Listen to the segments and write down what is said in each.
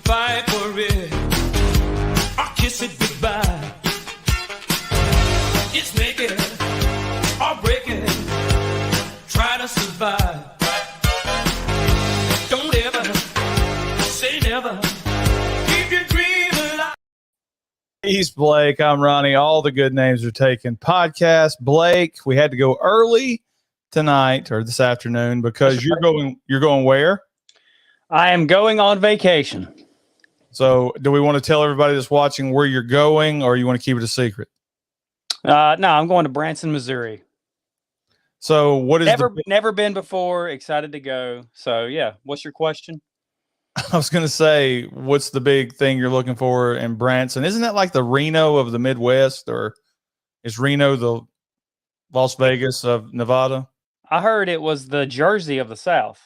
fight for it, or kiss it goodbye. It's make it or break it, try to survive. Don't ever say never, keep your dream alive. He's Blake. I'm Ronnie. All the good names are taken. Podcast Blake. We had to go early tonight or this afternoon because you're going where? I am going on vacation. So do we want to tell everybody that's watching where you're going, or you want to keep it a secret? No, I'm going to Branson, Missouri. So what is never been before, excited to go. So yeah, what's your question? I was going to say, what's the big thing you're looking for in Branson? Isn't that like the Reno of the Midwest, or is Reno the Las Vegas of Nevada? I heard it was the Jersey of the South.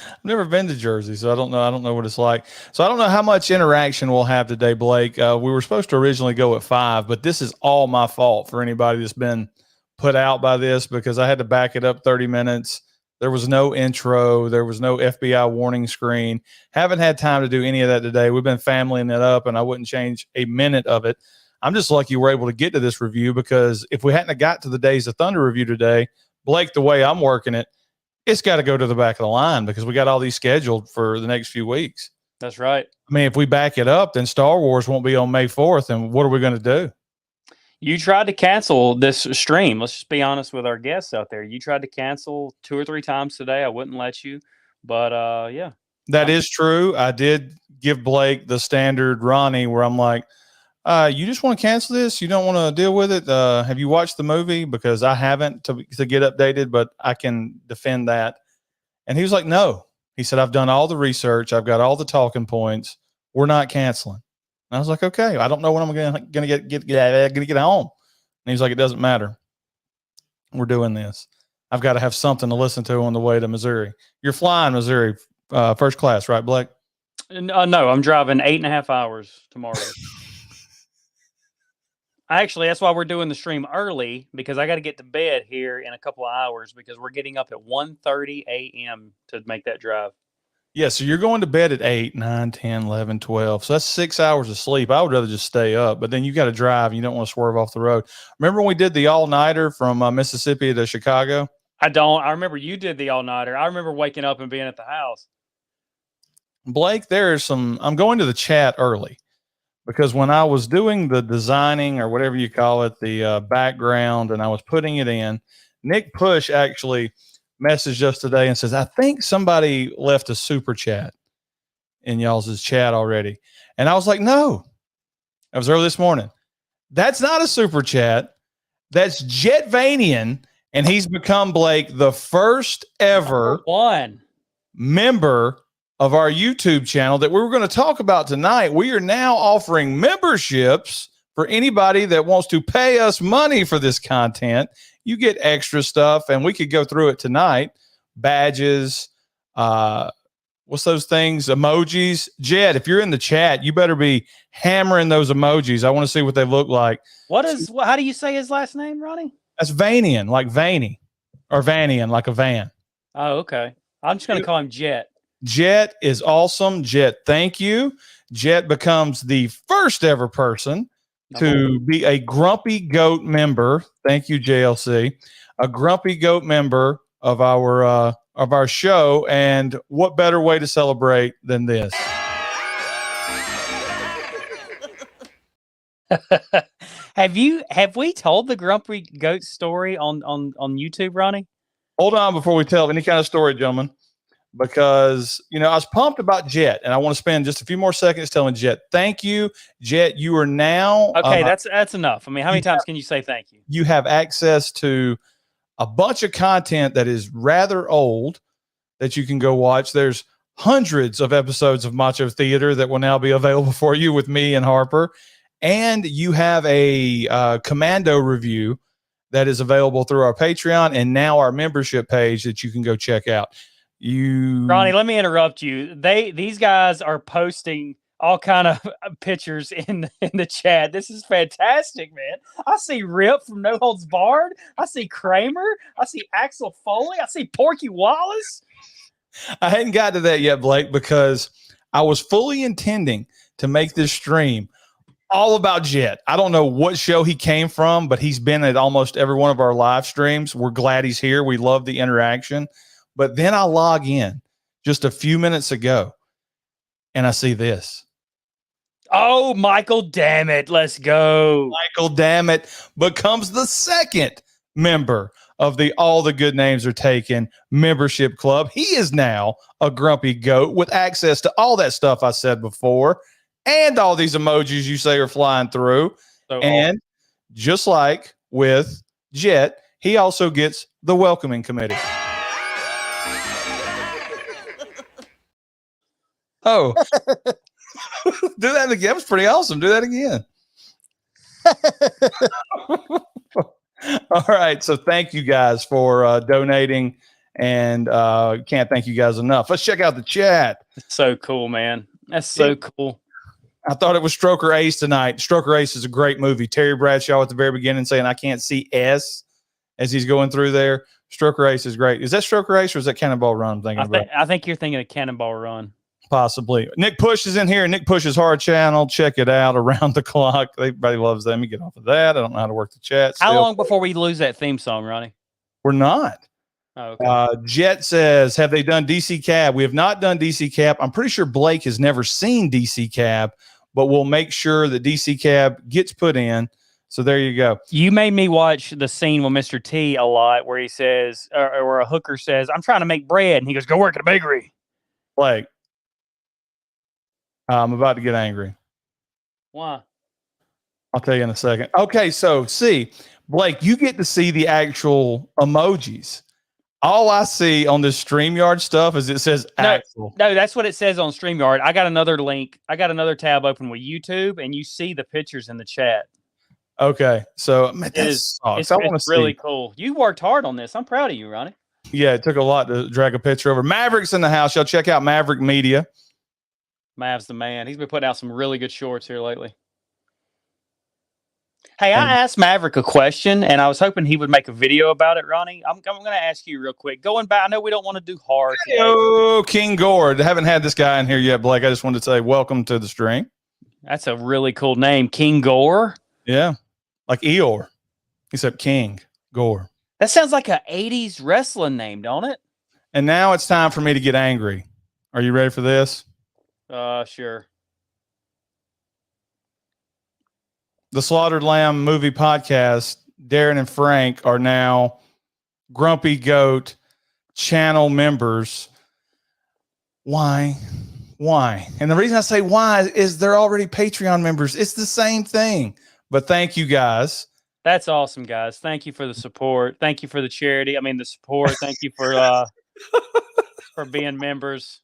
I've never been to Jersey, so I don't know what it's like. So I don't know how much interaction we'll have today, Blake. We were supposed to originally go at 5, but this is all my fault for anybody that's been put out by this, because I had to back it up 30 minutes. There was no intro. There was no FBI warning screen. Haven't had time to do any of that today. We've been familying it up, and I wouldn't change a minute of it. I'm just lucky we're able to get to this review, because if we hadn't have got to the Days of Thunder review today, Blake, the way I'm working it, it's got to go to the back of the line because we got all these scheduled for the next few weeks. That's right. I mean, if we back it up, then Star Wars won't be on May 4th. And what are we going to do? You tried to cancel this stream. Let's just be honest with our guests out there. You tried to cancel 2 or 3 times today. I wouldn't let you. But, yeah. That is true. I did give Blake the standard Ronnie where I'm like, you just want to cancel this? You don't want to deal with it? Have you watched the movie? Because I haven't to get updated, but I can defend that. And he was like, no. He said, I've done all the research. I've got all the talking points. We're not canceling. And I was like, okay, I don't know when I'm gonna get home. And he's like, it doesn't matter. We're doing this. I've got to have something to listen to on the way to Missouri. You're flying Missouri first class, right, Blake? No, I'm driving 8.5 hours tomorrow. Actually, that's why we're doing the stream early, because I got to get to bed here in a couple of hours, because we're getting up at 1:30 a.m. to make that drive. Yeah, so you're going to bed at 8, 9, 10, 11, 12. So that's 6 hours of sleep. I would rather just stay up, but then you got to drive and you don't want to swerve off the road. Remember when we did the all-nighter from Mississippi to Chicago? I don't. I remember you did the all-nighter. I remember waking up and being at the house. Blake, I'm going to the chat early. Because when I was doing the designing, or whatever you call it, the background, and I was putting it in, Nick Push actually messaged us today and says, I think somebody left a super chat in y'all's chat already. And I was like, no. That was early this morning. That's not a super chat. That's Jet Vanian, and he's become, Blake, the first ever member of our YouTube channel that we were going to talk about tonight. We are now offering memberships for anybody that wants to pay us money for this content. You get extra stuff, and we could go through it tonight. Badges, what's those things? Emojis. Jed, if you're in the chat, you better be hammering those emojis. I want to see what they look like. How do you say his last name, Ronnie? That's Vanian, like Vanny, or Vanian, like a van. Oh, okay. I'm just going to call him Jet. Jet is awesome. Jet, thank you. Jet becomes the first ever person to be a Grumpy Goat member. Thank you, JLC. A Grumpy Goat member of our show. And what better way to celebrate than this? Have we told the Grumpy Goat story on YouTube, Ronnie? Hold on before we tell any kind of story, gentlemen. Because, I was pumped about Jet, and I want to spend just a few more seconds telling Jet, thank you. Jet, you are now... Okay, that's enough. I mean, how many times can you say thank you? You have access to a bunch of content that is rather old that you can go watch. There's hundreds of episodes of Macho Theater that will now be available for you with me and Harper. And you have a Commando review that is available through our Patreon and now our membership page that you can go check out. Ronnie, let me interrupt you. These guys are posting all kind of pictures in the chat. This is fantastic, man. I see Rip from No Holds Barred. I see Kramer. I see Axel Foley. I see Porky Wallace. I hadn't got to that yet, Blake, because I was fully intending to make this stream all about Jet. I don't know what show he came from, but he's been at almost every one of our live streams. We're glad he's here. We love the interaction. But then I log in just a few minutes ago and I see this. Oh, Michael, damn it. Let's go. Michael, damn it, becomes the second member of the All the Good Names Are Taken membership club. He is now a grumpy goat with access to all that stuff I said before and all these emojis you say are flying through. So and just like with Jet, he also gets the welcoming committee. Oh, do that again. That was pretty awesome. Do that again. All right. So thank you guys for donating, and can't thank you guys enough. Let's check out the chat. so cool, man. That's so cool. I thought it was Stroker Ace tonight. Stroker Ace is a great movie. Terry Bradshaw at the very beginning saying, I can't see S as he's going through there. Stroker Ace is great. Is that Stroker Ace or is that Cannonball Run I'm thinking about? I think you're thinking of Cannonball Run. Possibly. Nick Push is in here. Nick Push's hard channel. Check it out around the clock. Everybody loves them. You get off of that. I don't know how to work the chat. How long before we lose that theme song, Ronnie? We're not. Oh, okay. Jet says, have they done DC Cab? We have not done DC Cab. I'm pretty sure Blake has never seen DC Cab, but we'll make sure that DC Cab gets put in. So there you go. You made me watch the scene with Mr. T a lot where he says, or a hooker says, I'm trying to make bread. And he goes, go work at a bakery. Blake, I'm about to get angry. Why? I'll tell you in a second. Okay, so see, Blake, you get to see the actual emojis. All I see on this StreamYard stuff is it says Axel. No, that's what it says on StreamYard. I got another link. I got another tab open with YouTube, and you see the pictures in the chat. Okay, so man, It's really cool. You worked hard on this. I'm proud of you, Ronnie. Yeah, it took a lot to drag a picture over. Maverick's in the house. Y'all check out Maverick Media. Mav's the man. He's been putting out some really good shorts here lately. Hey, I asked Maverick a question, and I was hoping he would make a video about it, Ronnie. I'm going to ask you real quick. Going back, I know we don't want to do hard. Hello, King Gord. I haven't had this guy in here yet, Blake. I just wanted to say welcome to the stream. That's a really cool name. King Gore? Yeah, like Eeyore, except King Gore. That sounds like an 80s wrestling name, don't it? And now it's time for me to get angry. Are you ready for this? Sure. The Slaughtered Lamb movie podcast, Darren and Frank are now Grumpy Goat channel members. Why? And the reason I say why is they're already Patreon members. It's the same thing. But thank you guys. That's awesome, guys. Thank you for the support. Thank you for the charity. I mean, the support. Thank you for being members.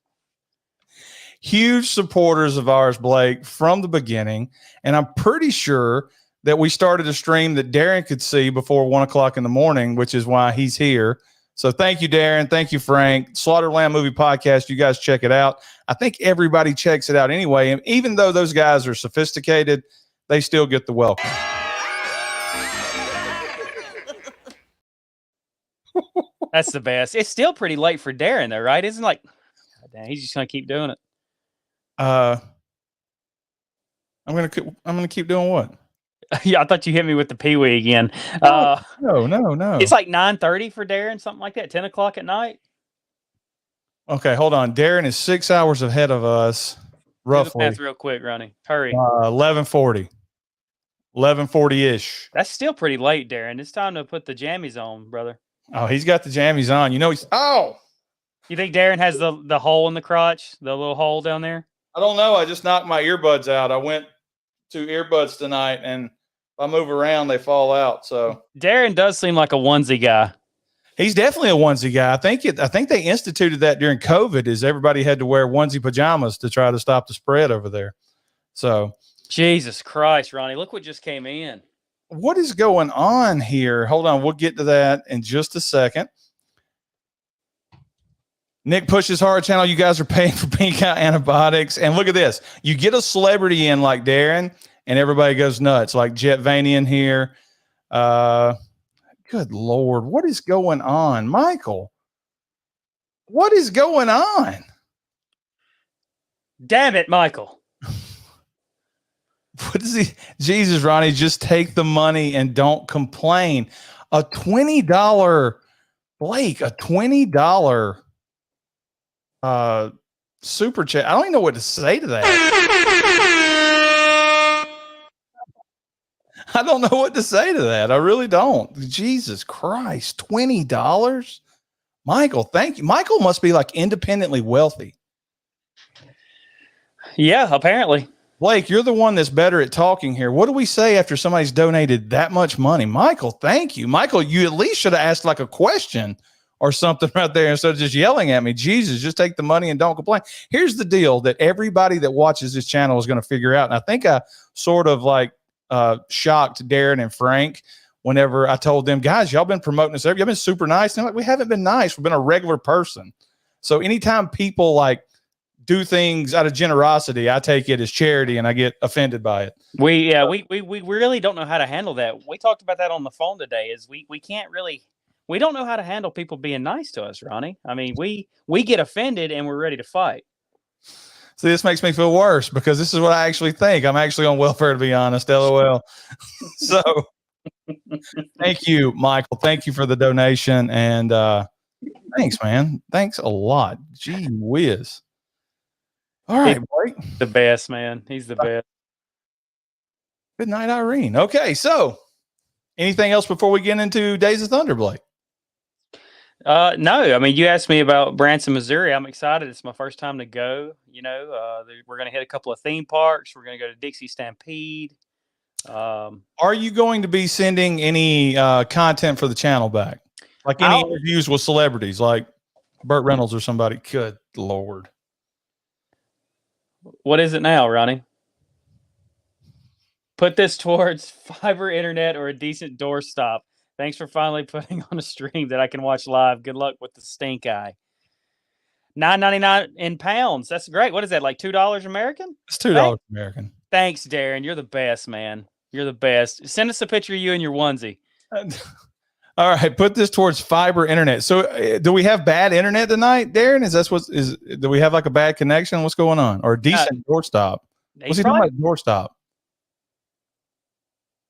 Huge supporters of ours, Blake, from the beginning. And I'm pretty sure that we started a stream that Darren could see before 1 o'clock in the morning, which is why he's here. So thank you, Darren. Thank you, Frank. Slaughtered Lamb Movie Podcast. You guys check it out. I think everybody checks it out anyway. And even though those guys are sophisticated, they still get the welcome. That's the best. It's still pretty late for Darren, though, right? Isn't it like, damn, he's just going to keep doing it. I'm gonna keep doing what? Yeah, I thought you hit me with the Pee-wee again. No. It's like 9:30 for Darren, something like that, 10 o'clock at night. Okay, hold on. Darren is 6 hours ahead of us, roughly. Do the math real quick, Ronnie. Hurry. 11:40. 11:40-ish. That's still pretty late, Darren. It's time to put the jammies on, brother. Oh, he's got the jammies on. You know You think Darren has the hole in the crotch, the little hole down there? I don't know. I just knocked my earbuds out. I went to earbuds tonight, and if I move around, they fall out. So Darren does seem like a onesie guy. He's definitely a onesie guy. I think they instituted that during COVID, is everybody had to wear onesie pajamas to try to stop the spread over there. So Jesus Christ, Ronnie, look what just came in. What is going on here? Hold on. We'll get to that in just a second. Nick Push's Hard Channel. You guys are paying for pink eye antibiotics. And look at this. You get a celebrity in like Darren, and everybody goes nuts. Like Jet Vanian here. Good Lord. What is going on? Michael, What is going on? Damn it, Michael. What is he? Jesus, Ronnie, just take the money and don't complain. A $20, Blake, a $20 super chat. I don't even know what to say to that. I don't know what to say to that. I really don't. Jesus Christ, $20? Michael, thank you. Michael must be like independently wealthy. Yeah, apparently. Blake, you're the one that's better at talking here. What do we say after somebody's donated that much money? Michael, thank you. Michael, you at least should have asked like a question or something right there instead of just yelling at me. Jesus, just take the money and don't complain. Here's the deal that everybody that watches this channel is going to figure out. And I think I sort of like shocked Darren and Frank whenever I told them, guys, y'all been promoting this. Y'all been super nice. And they're like, we haven't been nice. We've been a regular person. So anytime people like do things out of generosity, I take it as charity and I get offended by it. We really don't know how to handle that. We talked about that on the phone today. Is we don't know how to handle people being nice to us, Ronnie. I mean, we get offended and we're ready to fight. See, this makes me feel worse because this is what I actually think. I'm actually on welfare, to be honest. LOL. So thank you, Michael. Thank you for the donation. And thanks, man. Thanks a lot. Gee whiz. All right, Blake. The best, man. He's the best. Good night, Irene. Okay, so anything else before we get into Days of Thunder, Blake? No, I mean, you asked me about Branson, Missouri. I'm excited. It's my first time to go. You know, we're going to hit a couple of theme parks. We're going to go to Dixie Stampede. Are you going to be sending any content for the channel back? Like any interviews with celebrities, like Burt Reynolds or somebody? Good Lord. What is it now, Ronnie? Put this towards fiber internet or a decent doorstop. Thanks for finally putting on a stream that I can watch live. Good luck with the stink eye. $9.99 in pounds. That's great. What is that, like $2 American? It's $2 American. Thanks, Darren. You're the best, man. You're the best. Send us a picture of you in your onesie. All right, put this towards fiber internet. So, do we have bad internet tonight, Darren? Do we have like a bad connection? What's going on? Or a decent doorstop? What's he talking about? Doorstop.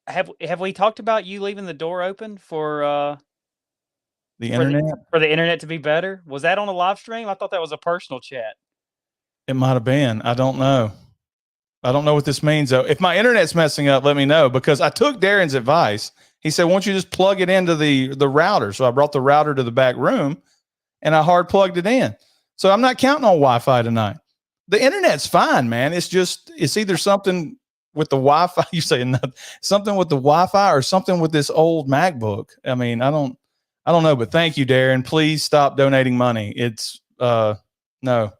Have we talked about you leaving the door open for the internet? For the internet to be better? Was that on a live stream? I thought that was a personal chat. It might have been. I don't know. I don't know what this means though. If my internet's messing up, let me know, because I took Darren's advice. He said, why don't you just plug it into the router? So I brought the router to the back room and I hard plugged it in. So I'm not counting on Wi-Fi tonight. The internet's fine, man. It's either something with the Wi-Fi, you say nothing, something with the Wi-Fi or something with this old MacBook. I mean, I don't know, but thank you, Darren. Please stop donating money. It's no.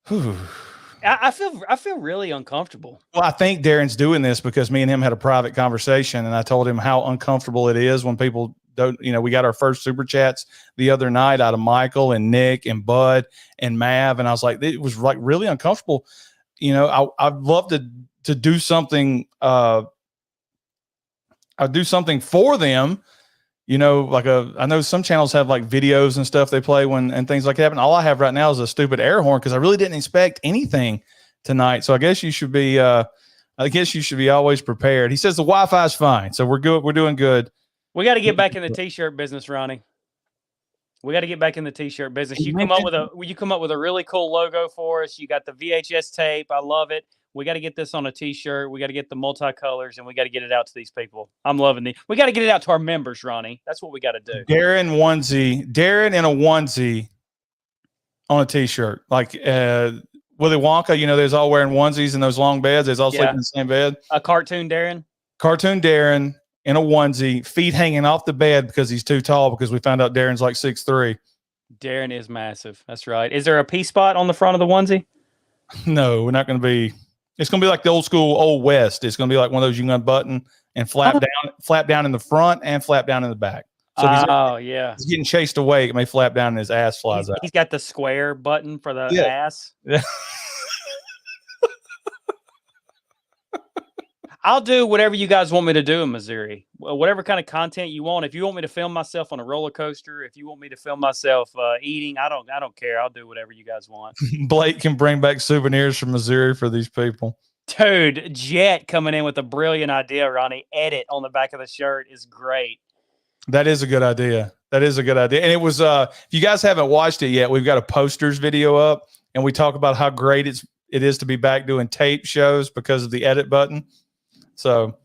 Whew. I feel really uncomfortable. Well, I think Darren's doing this because me and him had a private conversation and I told him how uncomfortable it is when people don't, we got our first super chats the other night out of Michael and Nick and Bud and Mav. And I was like, it was like really uncomfortable. I'd love to do something. I'd do something for them, I know some channels have like videos and stuff they play and things like that. And all I have right now is a stupid air horn because I really didn't expect anything tonight. So I guess you should be, always prepared. He says the Wi-Fi is fine. So we're good. We're doing good. We got to get back in the t-shirt business, Ronnie. We got to get back in the t-shirt business. You come up with a really cool logo for us. You got the VHS tape. I love it. We got to get this on a t-shirt. We got to get the multicolors and we got to get it out to these people. I'm loving it. We got to get it out to our members, Ronnie. That's what we got to do. Darren in a onesie on a t-shirt. Like Willy Wonka, there's all wearing onesies in those long beds. There's all sleeping in the same bed. A cartoon Darren in a onesie, feet hanging off the bed because he's too tall because we found out Darren's like 6'3". Darren is massive. That's right. Is there a P spot on the front of the onesie? No, we're not going to be. It's going to be like the old school Old West. It's going to be like one of those you can unbutton and flap down in the front and flap down in the back. So he's getting chased away. It may flap down and his ass flies out. He's got the square button for the ass. Yeah. I'll do whatever you guys want me to do in Missouri. Whatever kind of content you want. If you want me to film myself on a roller coaster, if you want me to film myself eating, I don't care. I'll do whatever you guys want. Blake can bring back souvenirs from Missouri for these people. Dude, Jet coming in with a brilliant idea, Ronnie. Edit on the back of the shirt is great. That is a good idea. That is a good idea. And it was, if you guys haven't watched it yet, we've got a posters video up, and we talk about how great it is to be back doing tape shows because of the edit button. So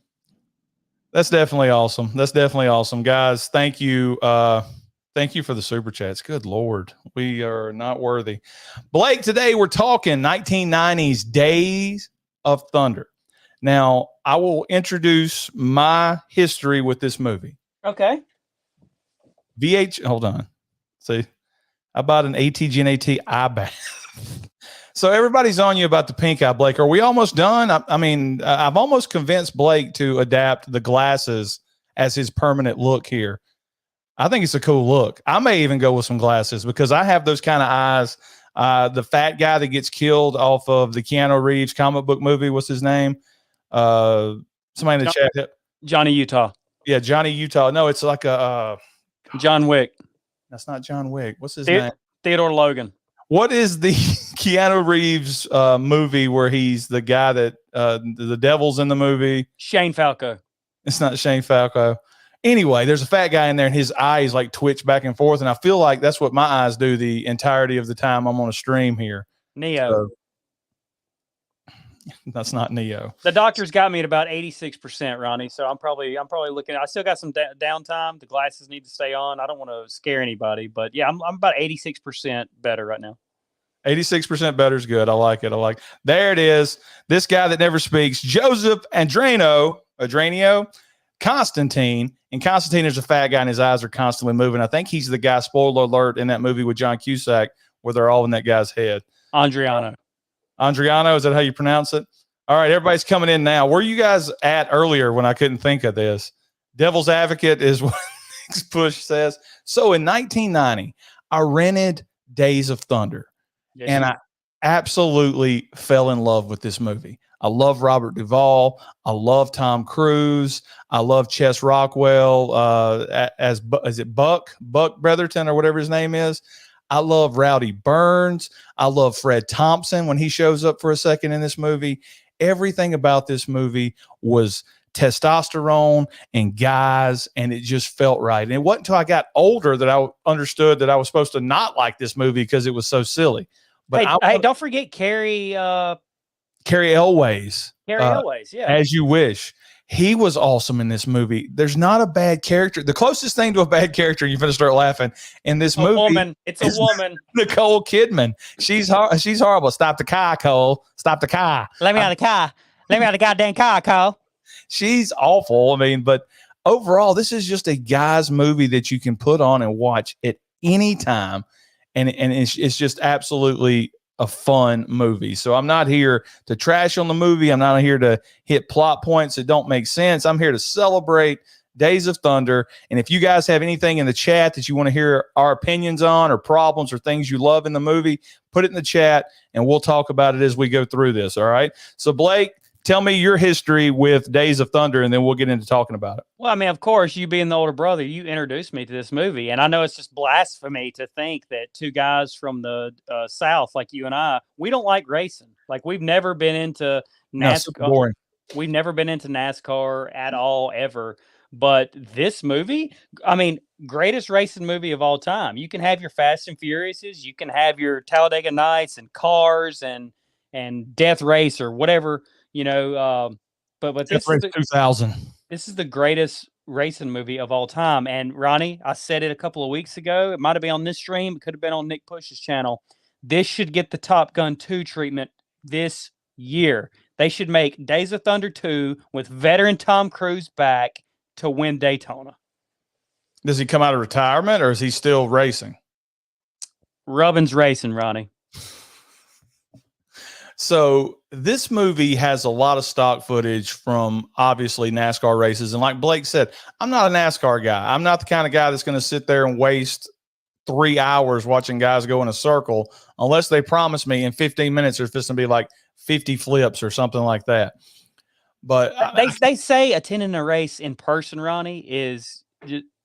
that's definitely awesome. That's definitely awesome, guys. Thank you. Thank you for the super chats. Good Lord. We are not worthy. Blake, today we're talking 1990s Days of Thunder. Now, I will introduce my history with this movie. Okay. Hold on. See, I bought an ATG and AT eye bath. So everybody's on you about the pink eye, Blake. Are we almost done? I mean, I've almost convinced Blake to adapt the glasses as his permanent look here. I think it's a cool look. I may even go with some glasses because I have those kind of eyes. The fat guy that gets killed off of the Keanu Reeves comic book movie. What's his name? Somebody in the chat. Johnny Utah. Yeah, Johnny Utah. No, it's like a John Wick. That's not John Wick. What's his name? Theodore Logan. What is the Keanu Reeves movie where he's the guy that the devil's in the movie? Shane Falco. It's not Shane Falco. Anyway, there's a fat guy in there and his eyes like twitch back and forth. And I feel like that's what my eyes do the entirety of the time I'm on a stream here. Neo. So, that's not Neo. The doctor's got me at about 86%, Ronnie. So I'm probably looking. I still got some downtime. The glasses need to stay on. I don't want to scare anybody, but yeah, I'm about 86% better right now. 86% better is good. I like it. There it is. This guy that never speaks, Joseph Adranio, Constantine. And Constantine is a fat guy and his eyes are constantly moving. I think he's the guy, spoiler alert, in that movie with John Cusack where they're all in that guy's head. Andriano, is that how you pronounce it? All right, everybody's coming in now. Where you guys at earlier when I couldn't think of this? Devil's Advocate is what Nick's Push says. So in 1990, I rented Days of Thunder, and I absolutely fell in love with this movie. I love Robert Duvall. I love Tom Cruise. I love Chess Rockwell is it Buck Bretherton or whatever his name is. I love Rowdy Burns. I love Fred Thompson when he shows up for a second in this movie. Everything about this movie was testosterone and guys, and it just felt right. And it wasn't until I got older that I understood that I was supposed to not like this movie because it was so silly. But hey, don't forget Carrie Elways. Carrie Elways, yeah. As You Wish. He was awesome in this movie. There's not a bad character. The closest thing to a bad character, you're going to start laughing, in this movie. It's a woman. Nicole Kidman. She's horrible. Stop the car, Cole. Stop the car. Let me out of the car. Let me out of the goddamn car, Cole. She's awful. I mean, but overall, this is just a guy's movie that you can put on and watch at any time. And it's just absolutely a fun movie. So I'm not here to trash on the movie. I'm not here to hit plot points that don't make sense. I'm here to celebrate Days of Thunder. And if you guys have anything in the chat that you want to hear our opinions on, or problems or things you love in the movie, put it in the chat and we'll talk about it as we go through this. All right. So Blake, tell me your history with Days of Thunder, and then we'll get into talking about it. Well, I mean, of course, you being the older brother, you introduced me to this movie. And I know it's just blasphemy to think that two guys from the South, like you and I, we don't like racing. Like, we've never been into NASCAR. We've never been into NASCAR at all, ever. But this movie, I mean, greatest racing movie of all time. You can have your Fast and Furiouses, you can have your Talladega Nights and Cars and Death Race or whatever. You know, but this is 2000. This is the greatest racing movie of all time. And Ronnie, I said it a couple of weeks ago. It might have been on this stream. It could have been on Nick Push's channel. This should get the Top Gun 2 treatment this year. They should make Days of Thunder 2 with veteran Tom Cruise back to win Daytona. Does he come out of retirement, or is he still racing? Rubbin's racing, Ronnie. So this movie has a lot of stock footage from obviously NASCAR races. And like Blake said, I'm not a NASCAR guy. I'm not the kind of guy that's going to sit there and waste 3 hours watching guys go in a circle unless they promise me in 15 minutes there's just going to be like 50 flips or something like that. But They say attending a race in person, Ronnie, is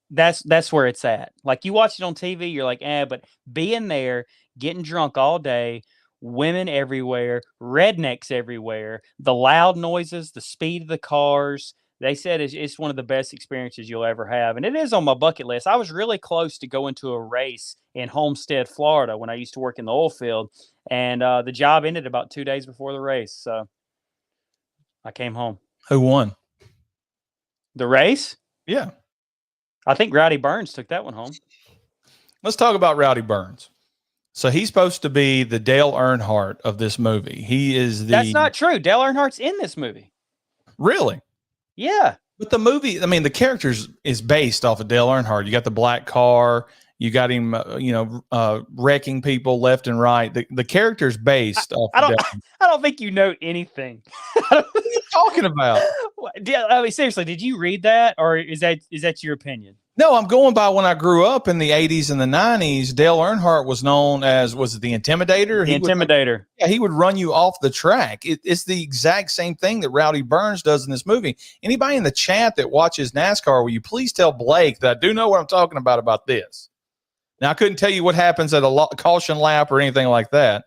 that's where it's at. Like you watch it on TV, you're like, but being there, getting drunk all day, women everywhere, rednecks everywhere, the loud noises, the speed of the cars. They said it's one of the best experiences you'll ever have. And it is on my bucket list. I was really close to going to a race in Homestead, Florida when I used to work in the oil field. And the job ended about 2 days before the race. So I came home. who won? The race? Yeah. I think Rowdy Burns took that one home. Let's talk about Rowdy Burns. So he's supposed to be the Dale Earnhardt of this movie. He is the. That's not true. Dale Earnhardt's in this movie. Really? Yeah. But the movie, I mean, the characters is based off of Dale Earnhardt. You got the black car. You got him, wrecking people left and right. The character's based off. I don't think you know anything. What are you talking about? I mean, seriously, did you read that, or is that your opinion? No, I'm going by when I grew up in the 80s and the 90s. Dale Earnhardt was known as, was it the Intimidator? The Intimidator. He would run you off the track. It's the exact same thing that Rowdy Burns does in this movie. Anybody in the chat that watches NASCAR, will you please tell Blake that I do know what I'm talking about this? Now, I couldn't tell you what happens at a caution lap or anything like that,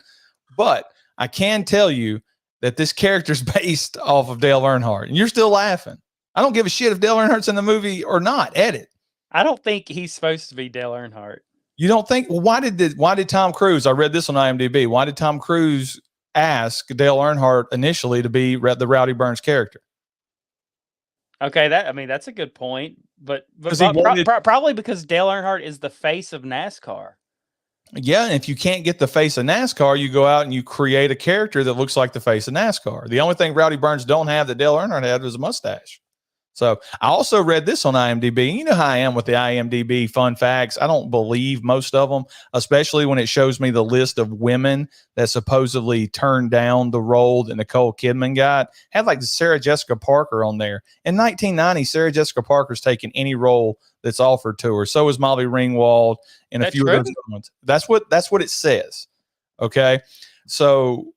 but I can tell you that this character's based off of Dale Earnhardt, and you're still laughing. I don't give a shit if Dale Earnhardt's in the movie or not. Edit. I don't think he's supposed to be Dale Earnhardt. You don't think? Well, why did Tom Cruise? I read this on IMDb. Why did Tom Cruise ask Dale Earnhardt initially to be the Rowdy Burns character? Okay, that's a good point, but probably because Dale Earnhardt is the face of NASCAR. Yeah, and if you can't get the face of NASCAR, you go out and you create a character that looks like the face of NASCAR. The only thing Rowdy Burns don't have that Dale Earnhardt had was a mustache. So I also read this on IMDb. You know how I am with the IMDb fun facts. I don't believe most of them, especially when it shows me the list of women that supposedly turned down the role that Nicole Kidman got. Had like Sarah Jessica Parker on there. In 1990, Sarah Jessica Parker's taking any role that's offered to her. So is Molly Ringwald and a few of those other ones. That's what it says. Okay. So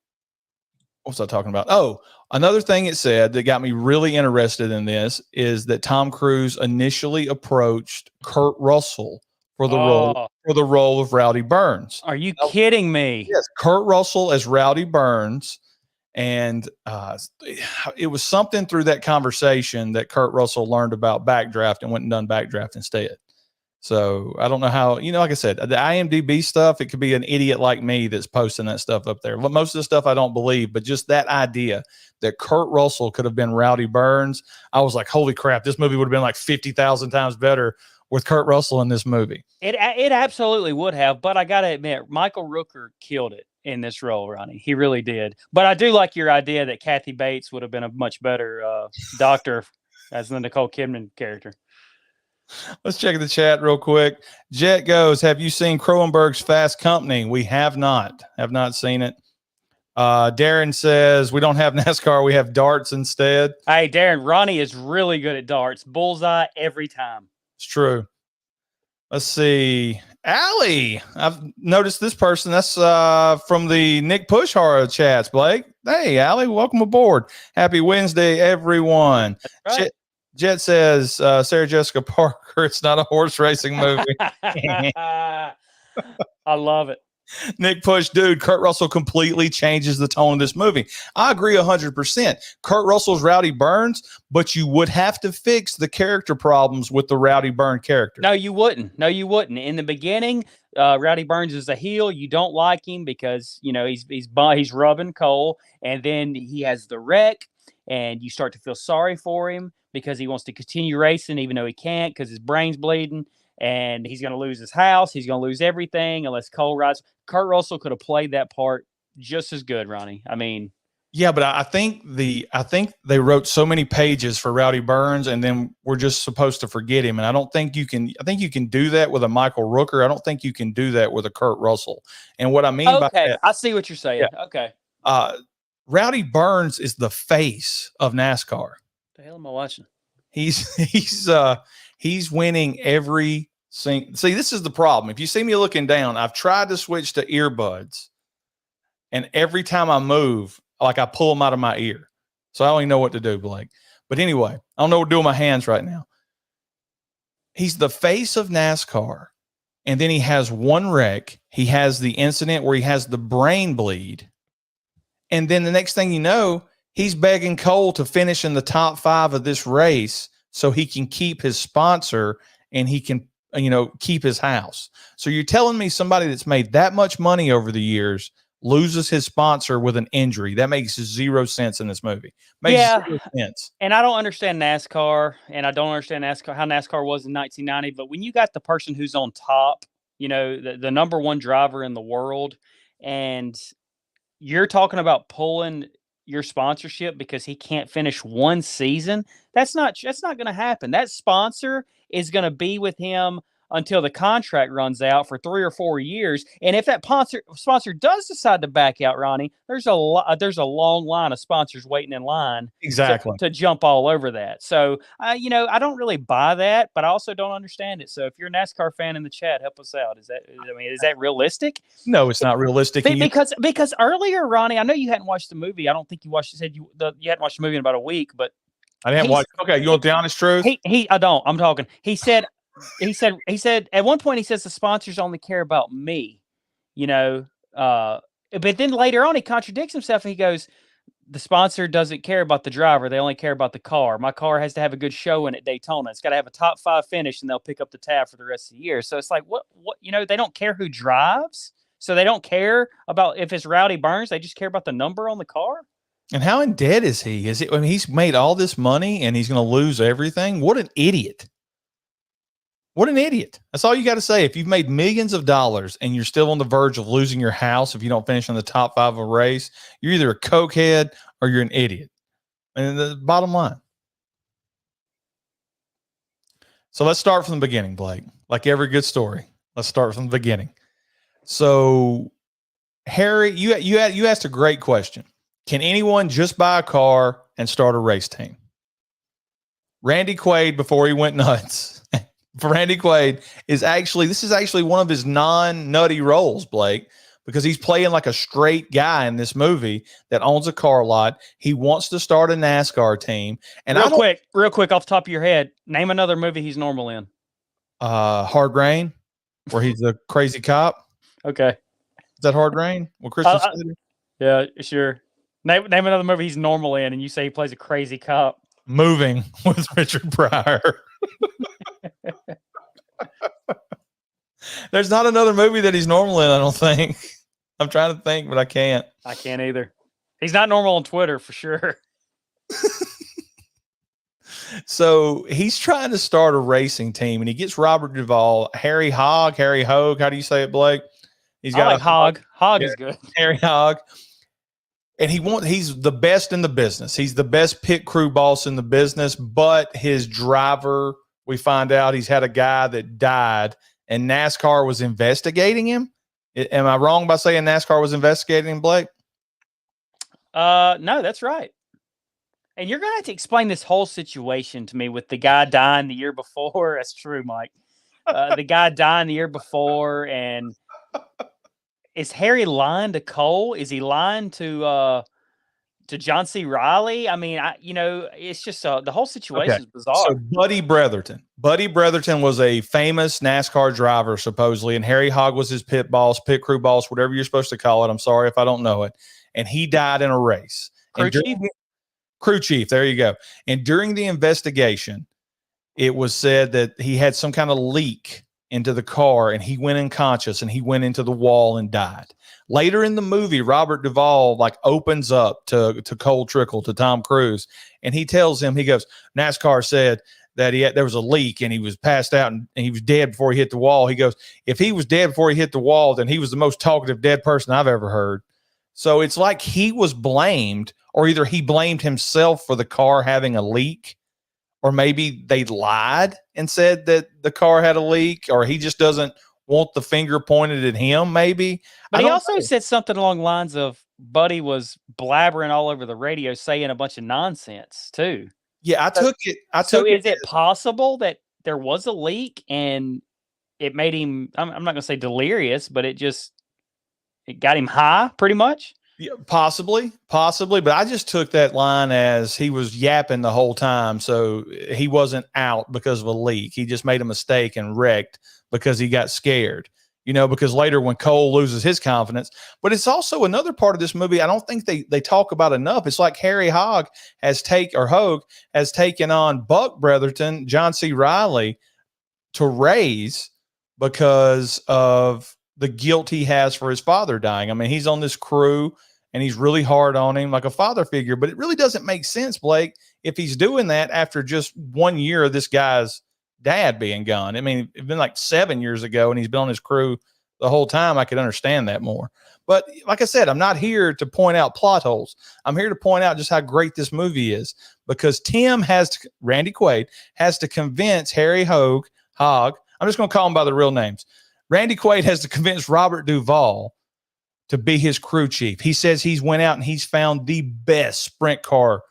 what was I talking about? Oh, another thing it said that got me really interested in this is that Tom Cruise initially approached Kurt Russell for the role of Rowdy Burns. Are you kidding me? Yes, Kurt Russell as Rowdy Burns, and it was something through that conversation that Kurt Russell learned about backdraft and went and done backdraft instead. So I don't know how, like I said, the IMDb stuff, it could be an idiot like me that's posting that stuff up there. But most of the stuff I don't believe, but just that idea that Kurt Russell could have been Rowdy Burns, I was like, holy crap, this movie would have been like 50,000 times better with Kurt Russell in this movie. It absolutely would have, but I got to admit, Michael Rooker killed it in this role, Ronnie. He really did. But I do like your idea that Kathy Bates would have been a much better doctor as the Nicole Kidman character. Let's check the chat real quick. Jet goes, have you seen Cronenberg's Fast Company? We have not seen it. Darren says, we don't have NASCAR. We have darts instead. Hey, Darren, Ronnie is really good at darts. Bullseye every time. It's true. Let's see. Allie, I've noticed this person. That's from the Nick Push horror chats, Blake. Hey, Allie, welcome aboard. Happy Wednesday, everyone. That's right. Jet says, Sarah Jessica Parker, it's not a horse racing movie. I love it. Nick Push, dude, Kurt Russell completely changes the tone of this movie. I agree 100%. Kurt Russell's Rowdy Burns, but you would have to fix the character problems with the Rowdy Burn character. No, you wouldn't. In the beginning, Rowdy Burns is a heel. You don't like him because, he's rubbing Cole, and then he has the wreck, and you start to feel sorry for him because he wants to continue racing even though he can't because his brain's bleeding. And he's going to lose his house. He's going to lose everything unless Cole rides. Kurt Russell could have played that part just as good, Ronnie. I mean, yeah, but I think they wrote so many pages for Rowdy Burns, and then we're just supposed to forget him. And I think you can do that with a Michael Rooker. I don't think you can do that with a Kurt Russell. And what I mean by that, I see what you're saying. Yeah. Okay. Rowdy Burns is the face of NASCAR. What the hell am I watching? He's winning every single. See, this is the problem. If you see me looking down, I've tried to switch to earbuds, and every time I move, like I pull them out of my ear. So I don't even know what to do, Blake. But anyway, I don't know what to do with my hands right now. He's the face of NASCAR. And then he has one wreck. He has the incident where he has the brain bleed. And then the next thing you know, he's begging Cole to finish in the top 5 of this race so he can keep his sponsor and he can, keep his house. So you're telling me somebody that's made that much money over the years loses his sponsor with an injury? That makes 0 sense in this movie. Makes 0 sense. And I don't understand NASCAR, and I don't understand how NASCAR was in 1990. But when you got the person who's on top, the number one driver in the world, and you're talking about pulling your sponsorship because he can't finish one season, that's not going to happen. That sponsor is going to be with him until the contract runs out for 3 or 4 years. And if that sponsor does decide to back out, Ronnie, there's a long line of sponsors waiting in line to jump all over that. So, I don't really buy that, but I also don't understand it. So if you're a NASCAR fan in the chat, help us out. Is that realistic? No, it's not realistic. Because earlier, Ronnie, I know you hadn't watched the movie. I don't think you watched. You hadn't watched the movie in about a week, but I didn't watch. Okay, you want the honest truth? I don't. I'm talking. He said at one point he says the sponsors only care about me, but then later on he contradicts himself and he goes, the sponsor doesn't care about the driver. They only care about the car. My car has to have a good showing at Daytona. It's got to have a top 5 finish and they'll pick up the tab for the rest of the year. So it's like, what, they don't care who drives. So they don't care about if it's Rowdy Burns. They just care about the number on the car. And how in debt is he? He's made all this money and he's going to lose everything. What an idiot. What an idiot. That's all you got to say. If you've made millions of dollars and you're still on the verge of losing your house if you don't finish in the top 5 of a race, you're either a cokehead or you're an idiot. And the bottom line. So let's start from the beginning, Blake. Like every good story, let's start from the beginning. So, Harry, you asked a great question. Can anyone just buy a car and start a race team? Randy Quaid, before he went nuts, Randy Quaid this is actually one of his non-nutty roles, Blake, because he's playing like a straight guy in this movie that owns a car lot. He wants to start a NASCAR team. And real quick off the top of your head, name another movie he's normal in. Hard Rain, where he's the crazy cop. Okay. Is that Hard Rain? Well, Christian Slater? Yeah, sure. Name another movie he's normal in, and you say he plays a crazy cop. Moving with Richard Pryor. There's not another movie that he's normal in, I don't think. I'm trying to think, but I can't. I can't either. He's not normal on Twitter for sure. So he's trying to start a racing team, and he gets Robert Duvall, Harry Hogue. How do you say it, Blake? He's got Hogg. Hogg is good. Harry Hogue. And he's the best in the business. He's the best pit crew boss in the business, but his driver, we find out he's had a guy that died and NASCAR was investigating him. Am I wrong by saying NASCAR was investigating him, Blake? No, that's right. And you're going to have to explain this whole situation to me with the guy dying the year before. That's true, Mike. The guy dying the year before, and is Harry lying to Cole? Is he lying to John C. Reilly? I mean, it's just the whole situation is bizarre. So Buddy Bretherton was a famous NASCAR driver, supposedly, and Harry Hogue was his pit crew boss, whatever you're supposed to call it. I'm sorry if I don't know it. And he died in a race. Crew chief, there you go. And during the investigation, it was said that he had some kind of leak into the car and he went unconscious and he went into the wall and died. Later in the movie, Robert Duvall opens up to Cole Trickle, to Tom Cruise, and he tells him, he goes, NASCAR said that there was a leak and he was passed out and he was dead before he hit the wall. He goes, if he was dead before he hit the wall, then he was the most talkative dead person I've ever heard. So it's like he was blamed, or either he blamed himself for the car having a leak, or maybe they lied and said that the car had a leak, or he just doesn't want the finger pointed at him, maybe. But he also said something along the lines of Buddy was blabbering all over the radio saying a bunch of nonsense too. Yeah, is it possible that there was a leak and it made him, I'm not going to say delirious, but it got him high pretty much? Yeah, possibly, but I just took that line as he was yapping the whole time, so he wasn't out because of a leak. He just made a mistake and wrecked because he got scared. Because later when Cole loses his confidence, but it's also another part of this movie I don't think they talk about enough. It's like Harry Hogue has taken on Buck Bretherton, John C. Riley, to raise because of the guilt he has for his father dying. I mean, he's on this crew and he's really hard on him like a father figure, but it really doesn't make sense, Blake, if he's doing that after just 1 year of this guy's dad being gone. I mean, it's been like 7 years ago and he's been on his crew the whole time. I could understand that more. But like I said, I'm not here to point out plot holes. I'm here to point out just how great this movie is because Randy Quaid has to convince Harry Hogue, I'm just going to call him by the real names. Randy Quaid has to convince Robert Duvall to be his crew chief. He says he's went out and he's found the best sprint car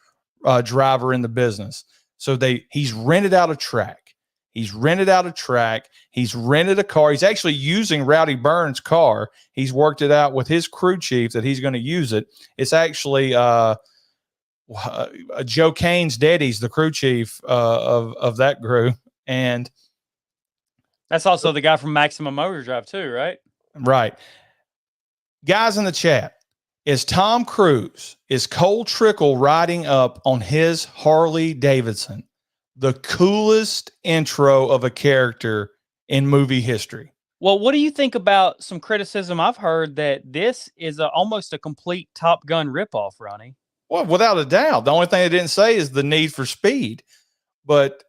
driver in the business. So he's rented out a track. He's rented a car. He's actually using Rowdy Burns' car. He's worked it out with his crew chief that he's going to use it. It's actually Joe Kane's daddy's the crew chief of that crew. And that's also the guy from Maximum Overdrive too, right? Right. Guys in the chat, is Tom Cruise, is Cole Trickle riding up on his Harley Davidson the coolest intro of a character in movie history? Well, what do you think about some criticism I've heard that this is almost a complete Top Gun ripoff, Ronnie? Well, without a doubt. The only thing they didn't say is the need for speed. But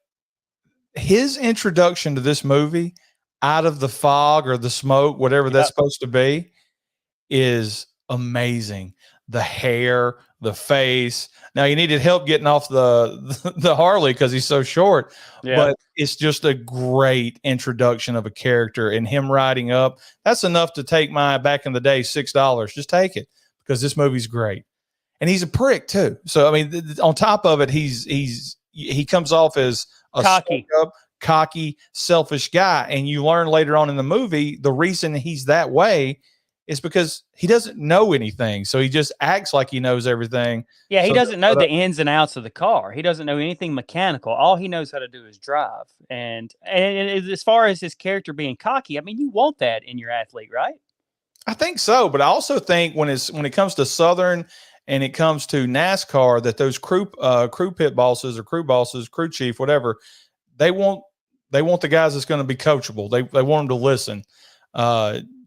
his introduction to this movie out of the fog or the smoke, whatever that's supposed to be, is amazing. The hair, the face. Now he needed help getting off the Harley because he's so short, but it's just a great introduction of a character, and him riding up. That's enough to take my back in the day $6. Just take it because this movie's great, and he's a prick too. So I mean, on top of it, he comes off as a cocky, selfish guy, and you learn later on in the movie the reason he's that way is because he doesn't know anything. So he just acts like he knows everything. Yeah, he doesn't know the ins and outs of the car. He doesn't know anything mechanical. All he knows how to do is drive. And as far as his character being cocky, I mean, you want that in your athlete, right? I think so, but I also think when it comes to Southern and it comes to NASCAR, that those crew pit bosses or crew bosses, crew chief, whatever, they want the guys that's going to be coachable. They want them to listen.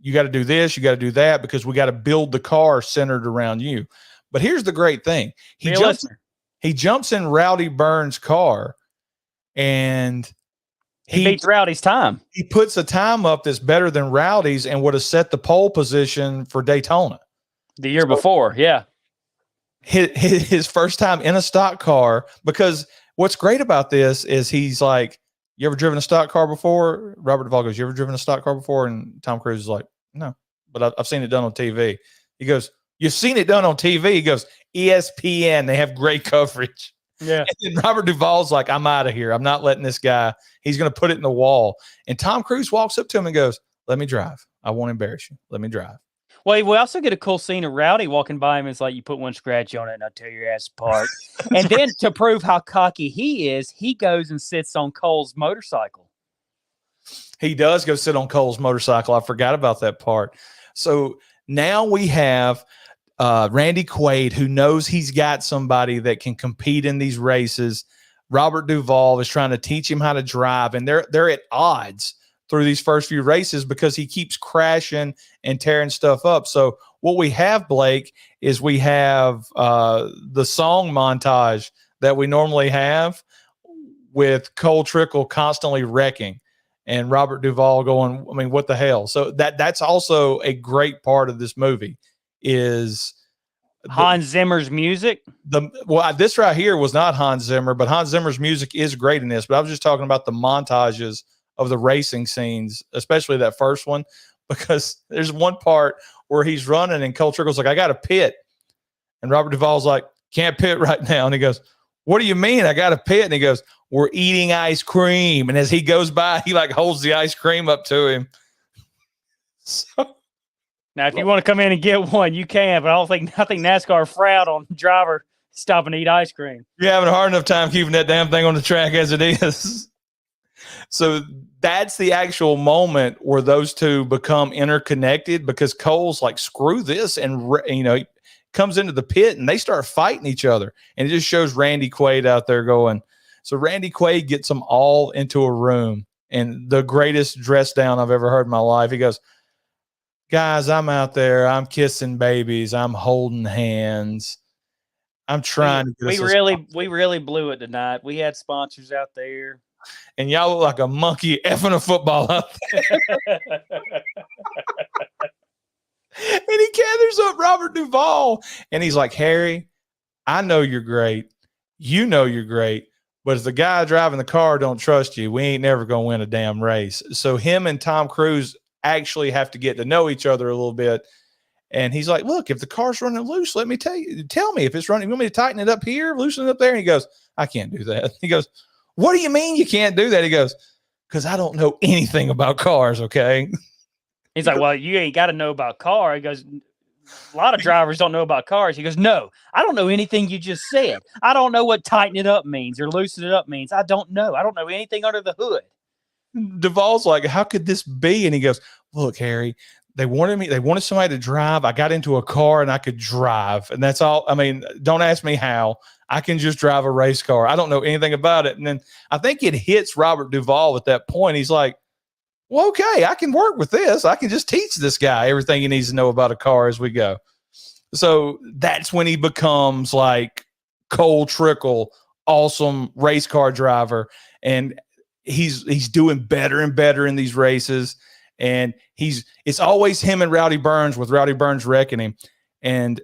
You got to do this, you got to do that, because we got to build the car centered around you. But here's the great thing. He jumps in Rowdy Burns' car and he beats Rowdy's time. He puts a time up that's better than Rowdy's and would have set the pole position for Daytona the year before. Yeah. His first time in a stock car, because what's great about this is he's like, you ever driven a stock car before? Robert Duvall goes, you ever driven a stock car before? And Tom Cruise is like, no, but I've seen it done on TV. He goes, you've seen it done on TV? He goes, ESPN, they have great coverage. Yeah. And then Robert Duvall's like, I'm out of here. I'm not letting this guy. He's going to put it in the wall. And Tom Cruise walks up to him and goes, let me drive. I won't embarrass you. Let me drive. Well, we also get a cool scene of Rowdy walking by him. It's like, you put one scratch on it and I'll tear your ass apart. And then to prove how cocky he is, he goes and sits on Cole's motorcycle. He does go sit on Cole's motorcycle. I forgot about that part. So now we have Randy Quaid, who knows he's got somebody that can compete in these races. Robert Duvall is trying to teach him how to drive, and they're at odds through these first few races because he keeps crashing and tearing stuff up. So what we have, Blake, is we have the song montage that we normally have with Cole Trickle constantly wrecking and Robert Duvall going, I mean, what the hell? So that's also a great part of this movie is Hans Zimmer's music. This right here was not Hans Zimmer, but Hans Zimmer's music is great in this. But I was just talking about the montages of the racing scenes, especially that first one, because there's one part where he's running and Cole Trickle's like, I got to pit. And Robert Duvall's like, can't pit right now. And he goes, what do you mean I got to pit? And he goes, we're eating ice cream. And as he goes by, he like holds the ice cream up to him. So Now, if you want to come in and get one, you can, but I think NASCAR frowned on driver stop and eat ice cream. You're having a hard enough time keeping that damn thing on the track as it is. So that's the actual moment where those two become interconnected, because Cole's like, screw this. And, he comes into the pit and they start fighting each other. And it just shows Randy Quaid out there going. So Randy Quaid gets them all into a room, and the greatest dress down I've ever heard in my life. He goes, guys, I'm out there. I'm kissing babies. I'm holding hands. I'm trying to get we really blew it tonight. We had sponsors out there. And y'all look like a monkey effing a football out there. And he gathers up Robert Duvall, and he's like, Harry, I know you're great. You know you're great. But if the guy driving the car don't trust you, we ain't never going to win a damn race. So him and Tom Cruise actually have to get to know each other a little bit. And he's like, look, if the car's running loose, let me tell me if it's running. You want me to tighten it up here, loosen it up there? And he goes, I can't do that. He goes, what do you mean you can't do that? He goes, because I don't know anything about cars, okay? He's like, well, you ain't got to know about car. He goes, a lot of drivers don't know about cars. He goes, no, I don't know anything you just said. I don't know what tighten it up means or loosen it up means. I don't know. I don't know anything under the hood. Duvall's like, how could this be? And he goes, look, Harry, they wanted somebody to drive. I got into a car and I could drive. And that's all. I mean, don't ask me how. I can just drive a race car. I don't know anything about it. And then I think it hits Robert Duvall at that point. He's like, well, okay, I can work with this. I can just teach this guy everything he needs to know about a car as we go. So that's when he becomes like Cole Trickle, awesome race car driver. And he's doing better and better in these races. And it's always him and Rowdy Burns, with Rowdy Burns wrecking him. And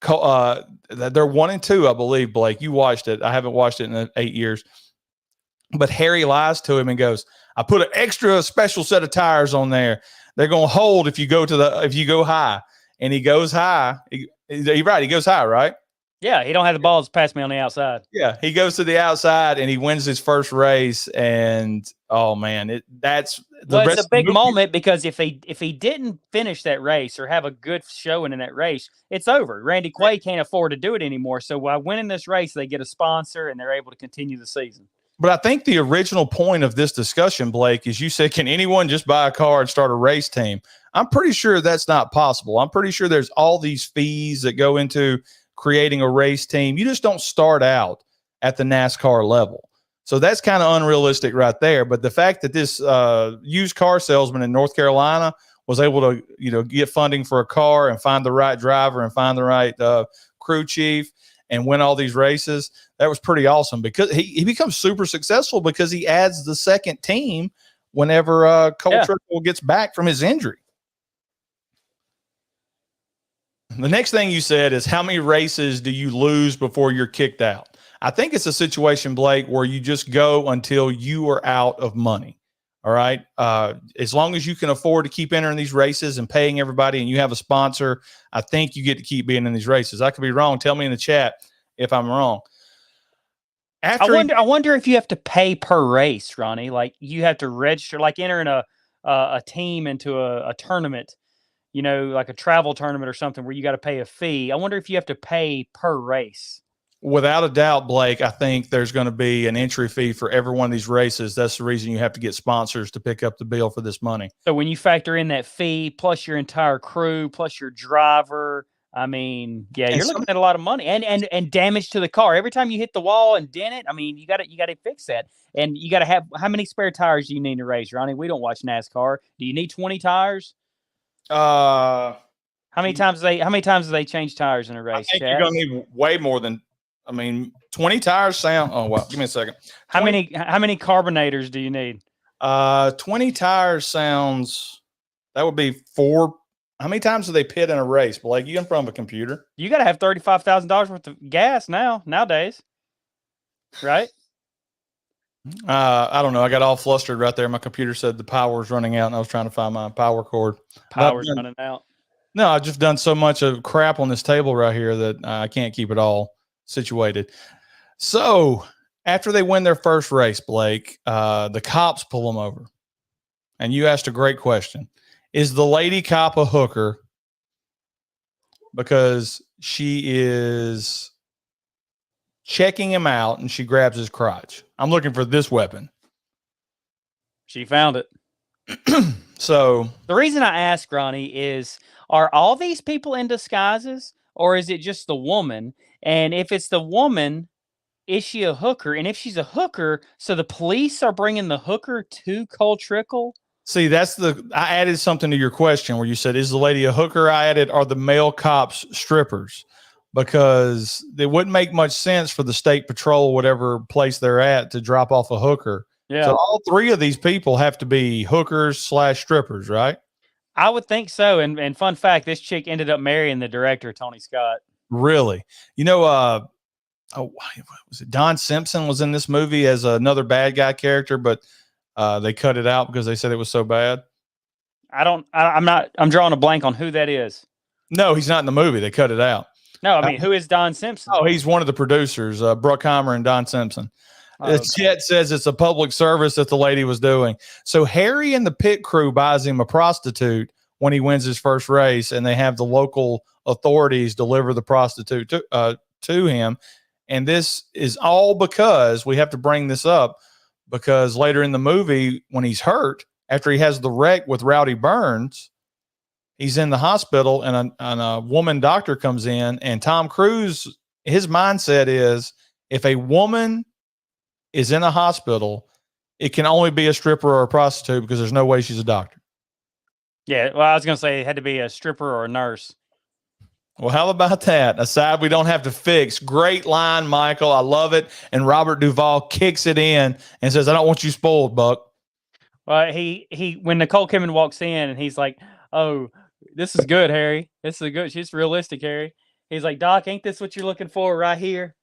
they're 1-2, I believe, Blake. You watched it. I haven't watched it in 8 years. But Harry lies to him and goes, I put an extra special set of tires on there. They're going to hold if you go high. And he goes high. He goes high, right? Yeah, he don't have the balls to pass me on the outside. Yeah, he goes to the outside and he wins his first race. And oh man, it's a big moment, because if he didn't finish that race or have a good showing in that race, it's over. Randy Quaid can't afford to do it anymore. So by winning this race, they get a sponsor and they're able to continue the season. But I think the original point of this discussion, Blake, is you said, can anyone just buy a car and start a race team? I'm pretty sure that's not possible. I'm pretty sure there's all these fees that go into creating a race team. You just don't start out at the NASCAR level. So that's kind of unrealistic right there. But the fact that this used car salesman in North Carolina was able to, get funding for a car and find the right driver and find the right crew chief and win all these races, that was pretty awesome, because he becomes super successful because he adds the second team whenever Cole Trickle gets back from his injury. The next thing you said is, how many races do you lose before you're kicked out? I think it's a situation, Blake, where you just go until you are out of money. All right. As long as you can afford to keep entering these races and paying everybody and you have a sponsor, I think you get to keep being in these races. I could be wrong. Tell me in the chat if I'm wrong. I wonder if you have to pay per race, Ronnie. Like, you have to register, like entering a team into a tournament, like a travel tournament or something where you got to pay a fee. I wonder if you have to pay per race. Without a doubt, Blake, I think there's going to be an entry fee for every one of these races. That's the reason you have to get sponsors to pick up the bill for this money. So when you factor in that fee, plus your entire crew, plus your driver, I mean, you're looking at a lot of money and damage to the car. Every time you hit the wall and dent it, I mean, you got to fix that. And you got to have, how many spare tires do you need to race, Ronnie? We don't watch NASCAR. Do you need 20 tires? How many times do they change tires in a race? I think you're going to need way more than. 20 tires sound. Oh wow! Give me a second. How many carbonators do you need? 20 tires sounds. That would be 4. How many times do they pit in a race? Blake, you in front of a computer? You got to have $35,000 worth of gas nowadays, right? I don't know. I got all flustered right there. My computer said the power was running out, and I was trying to find my power cord. Power's running out. No, I've just done so much of crap on this table right here that I can't keep it all situated. So after they win their first race, Blake, the cops pull them over. And you asked a great question. Is the lady cop a hooker because she is checking him out and she grabs his crotch? I'm looking for this weapon. She found it. So the reason I ask, Ronnie, is are all these people in disguises or is it just the woman? And if it's the woman, is she a hooker? And if she's a hooker, so the police are bringing the hooker to Cole Trickle? see, I added something to your question where you said, is the lady a hooker? I added, are the male cops strippers? Because it wouldn't make much sense for the state patrol, whatever place they're at, to drop off a hooker. Yeah. So all three of these people have to be hookers / strippers, right? I would think so. And fun fact, this chick ended up marrying the director, Tony Scott. Really? You know, was it Don Simpson was in this movie as another bad guy character, but they cut it out because they said it was so bad. I'm drawing a blank on who that is. No, he's not in the movie. They cut it out. No, I mean, who is Don Simpson? Oh, he's one of the producers, Bruckheimer and Don Simpson. The chat says it's a public service that the lady was doing. So Harry and the pit crew buys him a prostitute when he wins his first race, and they have the local authorities deliver the prostitute to him. And this is all because we have to bring this up because later in the movie, when he's hurt, after he has the wreck with Rowdy Burns, he's in the hospital and a woman doctor comes in, and Tom Cruise, his mindset is if a woman is in a hospital, it can only be a stripper or a prostitute because there's no way she's a doctor. Yeah, well, I was going to say it had to be a stripper or a nurse. Well, how about that? A side we don't have to fix. Great line, Michael. I love it. And Robert Duvall kicks it in and says, I don't want you spoiled, Buck. Well, he when Nicole Kidman walks in and he's like, oh, this is good, Harry. This is good. She's realistic, Harry. He's like, Doc, ain't this what you're looking for right here?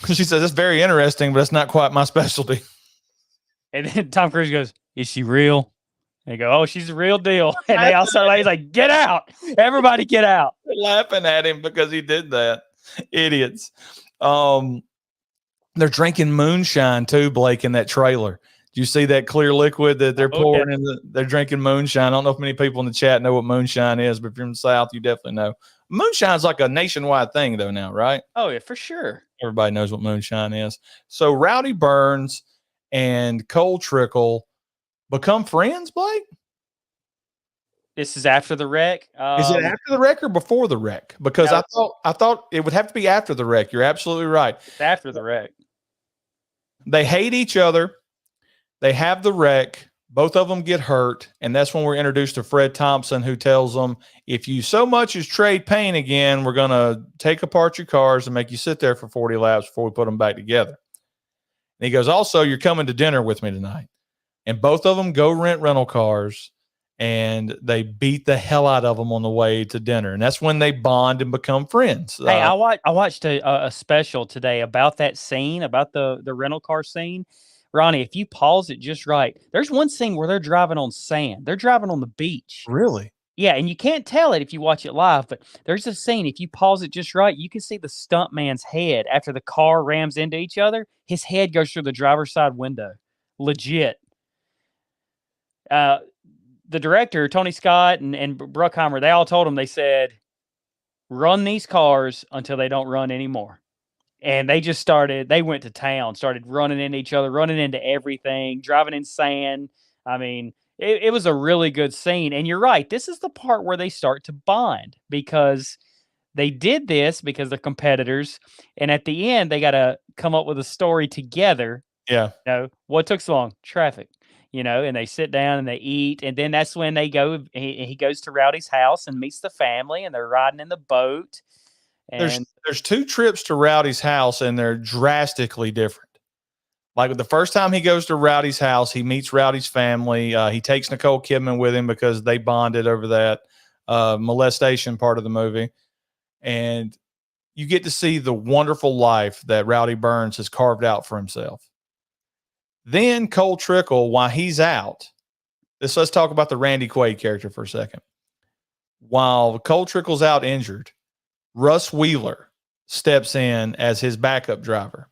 She says, it's very interesting, but it's not quite my specialty. And then Tom Cruise goes, is she real? And they go, oh, she's the real deal. And they all start, he's like, get out. Everybody get out. They're laughing at him because he did that. Idiots. They're drinking moonshine too, Blake, in that trailer. Do you see that clear liquid that they're pouring in? They're drinking moonshine. I don't know if many people in the chat know what moonshine is, but if you're in the South, you definitely know. Moonshine's like a nationwide thing, though, now, right? Oh, yeah, for sure. Everybody knows what moonshine is. So Rowdy Burns and Cole Trickle become friends, Blake? This is after the wreck. Is it after the wreck or before the wreck? Because I thought it would have to be after the wreck. You're absolutely right. It's after the wreck. They hate each other. They have the wreck. Both of them get hurt. And that's when we're introduced to Fred Thompson, who tells them, if you so much as trade paint again, we're going to take apart your cars and make you sit there for 40 laps before we put them back together. And he goes, also, you're coming to dinner with me tonight. And both of them go rent rental cars, and they beat the hell out of them on the way to dinner. And that's when they bond and become friends. Hey, I watched a special today about that scene, about the rental car scene. Ronnie, if you pause it just right, there's one scene where they're driving on sand. They're driving on the beach. Really? Yeah, and you can't tell it if you watch it live, but there's a scene, if you pause it just right, you can see the stunt man's head after the car rams into each other. His head goes through the driver's side window. Legit. The director, Tony Scott and Bruckheimer, they all told him, they said, run these cars until they don't run anymore. And they just they went to town, started running into each other, running into everything, driving in sand. I mean, it was a really good scene. And you're right. This is the part where they start to bond because they did this because they're competitors. And at the end, they got to come up with a story together. Yeah. You know, what took so long? Traffic. You know, and they sit down and they eat. And then that's when they go, he goes to Rowdy's house and meets the family, and they're riding in the boat. And there's two trips to Rowdy's house, and they're drastically different. Like the first time he goes to Rowdy's house, he meets Rowdy's family. He takes Nicole Kidman with him because they bonded over that molestation part of the movie. And you get to see the wonderful life that Rowdy Burns has carved out for himself. Then Cole Trickle, while he's out, let's talk about the Randy Quaid character for a second. While Cole Trickle's out injured, Russ Wheeler steps in as his backup driver.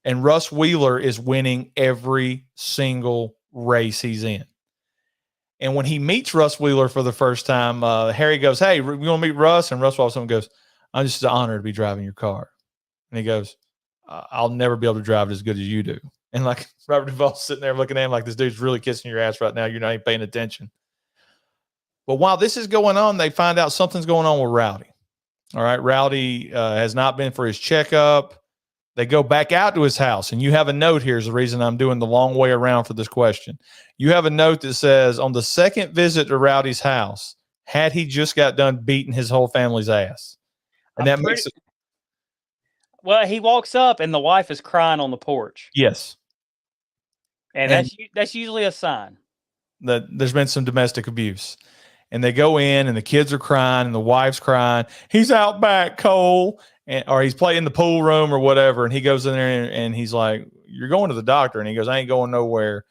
And Russ Wheeler is winning every single race he's in. And when he meets Russ Wheeler for the first time, Harry goes, "Hey, you want to meet Russ?" And Russ walks up and goes, "I'm just honored to be driving your car." And he goes, "I'll never be able to drive it as good as you do." And like Robert Duvall's sitting there looking at him like, this dude's really kissing your ass right now. You're not even paying attention. But while this is going on, they find out something's going on with Rowdy. All right. Rowdy has not been for his checkup. They go back out to his house, and you have a note. Here's the reason I'm doing the long way around for this question. You have a note that says, on the second visit to Rowdy's house, had he just got done beating his whole family's ass? And that makes it. Well, he walks up, and the wife is crying on the porch. Yes. And that's usually a sign that there's been some domestic abuse. And they go in, and the kids are crying, and the wife's crying. He's out back, Cole. Or he's playing in the pool room or whatever, and he goes in there and he's like, "You're going to the doctor," and he goes, "I ain't going nowhere."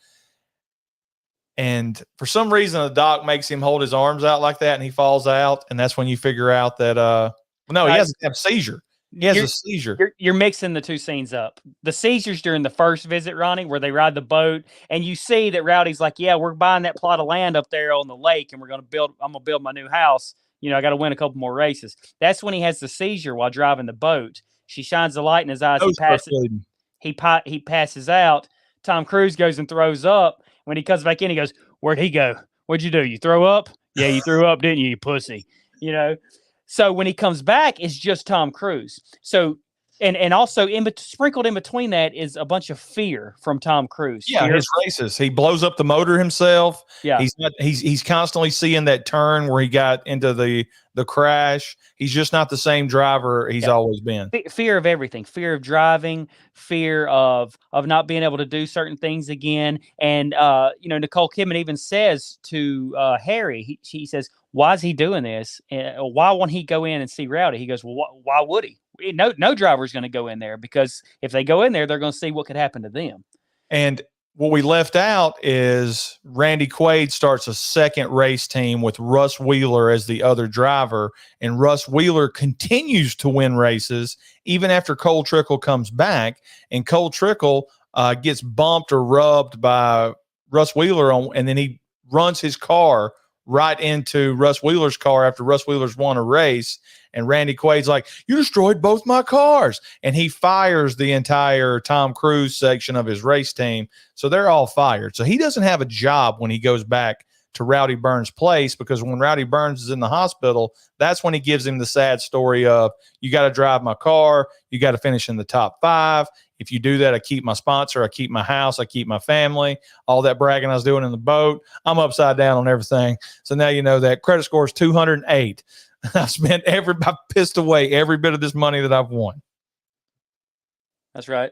And for some reason, the doc makes him hold his arms out like that, and he falls out, and that's when you figure out that he has a seizure. He has a seizure. You're mixing the two scenes up. The seizure's during the first visit, Ronnie, where they ride the boat, and you see that Rowdy's like, "Yeah, we're buying that plot of land up there on the lake, and I'm gonna build my new house. I got to win a couple more races." That's when he has the seizure while driving the boat. She shines the light in his eyes. He passes out. Tom Cruise goes and throws up. When he comes back in, he goes, "Where'd he go? What'd you do? You throw up? Yeah, you threw up, didn't you pussy?" So when he comes back, it's just Tom Cruise. So and also sprinkled in between that is a bunch of fear from Tom Cruise. Yeah, his races. He blows up the motor himself. Yeah, he's constantly seeing that turn where he got into the crash. He's just not the same driver he's always been. Fear of everything. Fear of driving. Fear of not being able to do certain things again. And Nicole Kidman even says to Harry, she says, "Why is he doing this? Why won't he go in and see Rowdy?" He goes, "Well, why would he? No driver is going to go in there, because if they go in there, they're going to see what could happen to them." And what we left out is Randy Quaid starts a second race team with Russ Wheeler as the other driver, and Russ Wheeler continues to win races even after Cole Trickle comes back, and Cole Trickle gets bumped or rubbed by Russ Wheeler and then he runs his car right into Russ Wheeler's car after Russ Wheeler's won a race. And Randy Quaid's like, "You destroyed both my cars." And he fires the entire Tom Cruise section of his race team. So they're all fired. So he doesn't have a job when he goes back to Rowdy Burns' place, because when Rowdy Burns is in the hospital, that's when he gives him the sad story of, "You got to drive my car. You got to finish in the top 5. If you do that, I keep my sponsor, I keep my house, I keep my family." All that bragging I was doing in the boat, I'm upside down on everything. So now you know that credit score is 208. I've pissed away every bit of this money that I've won. That's right.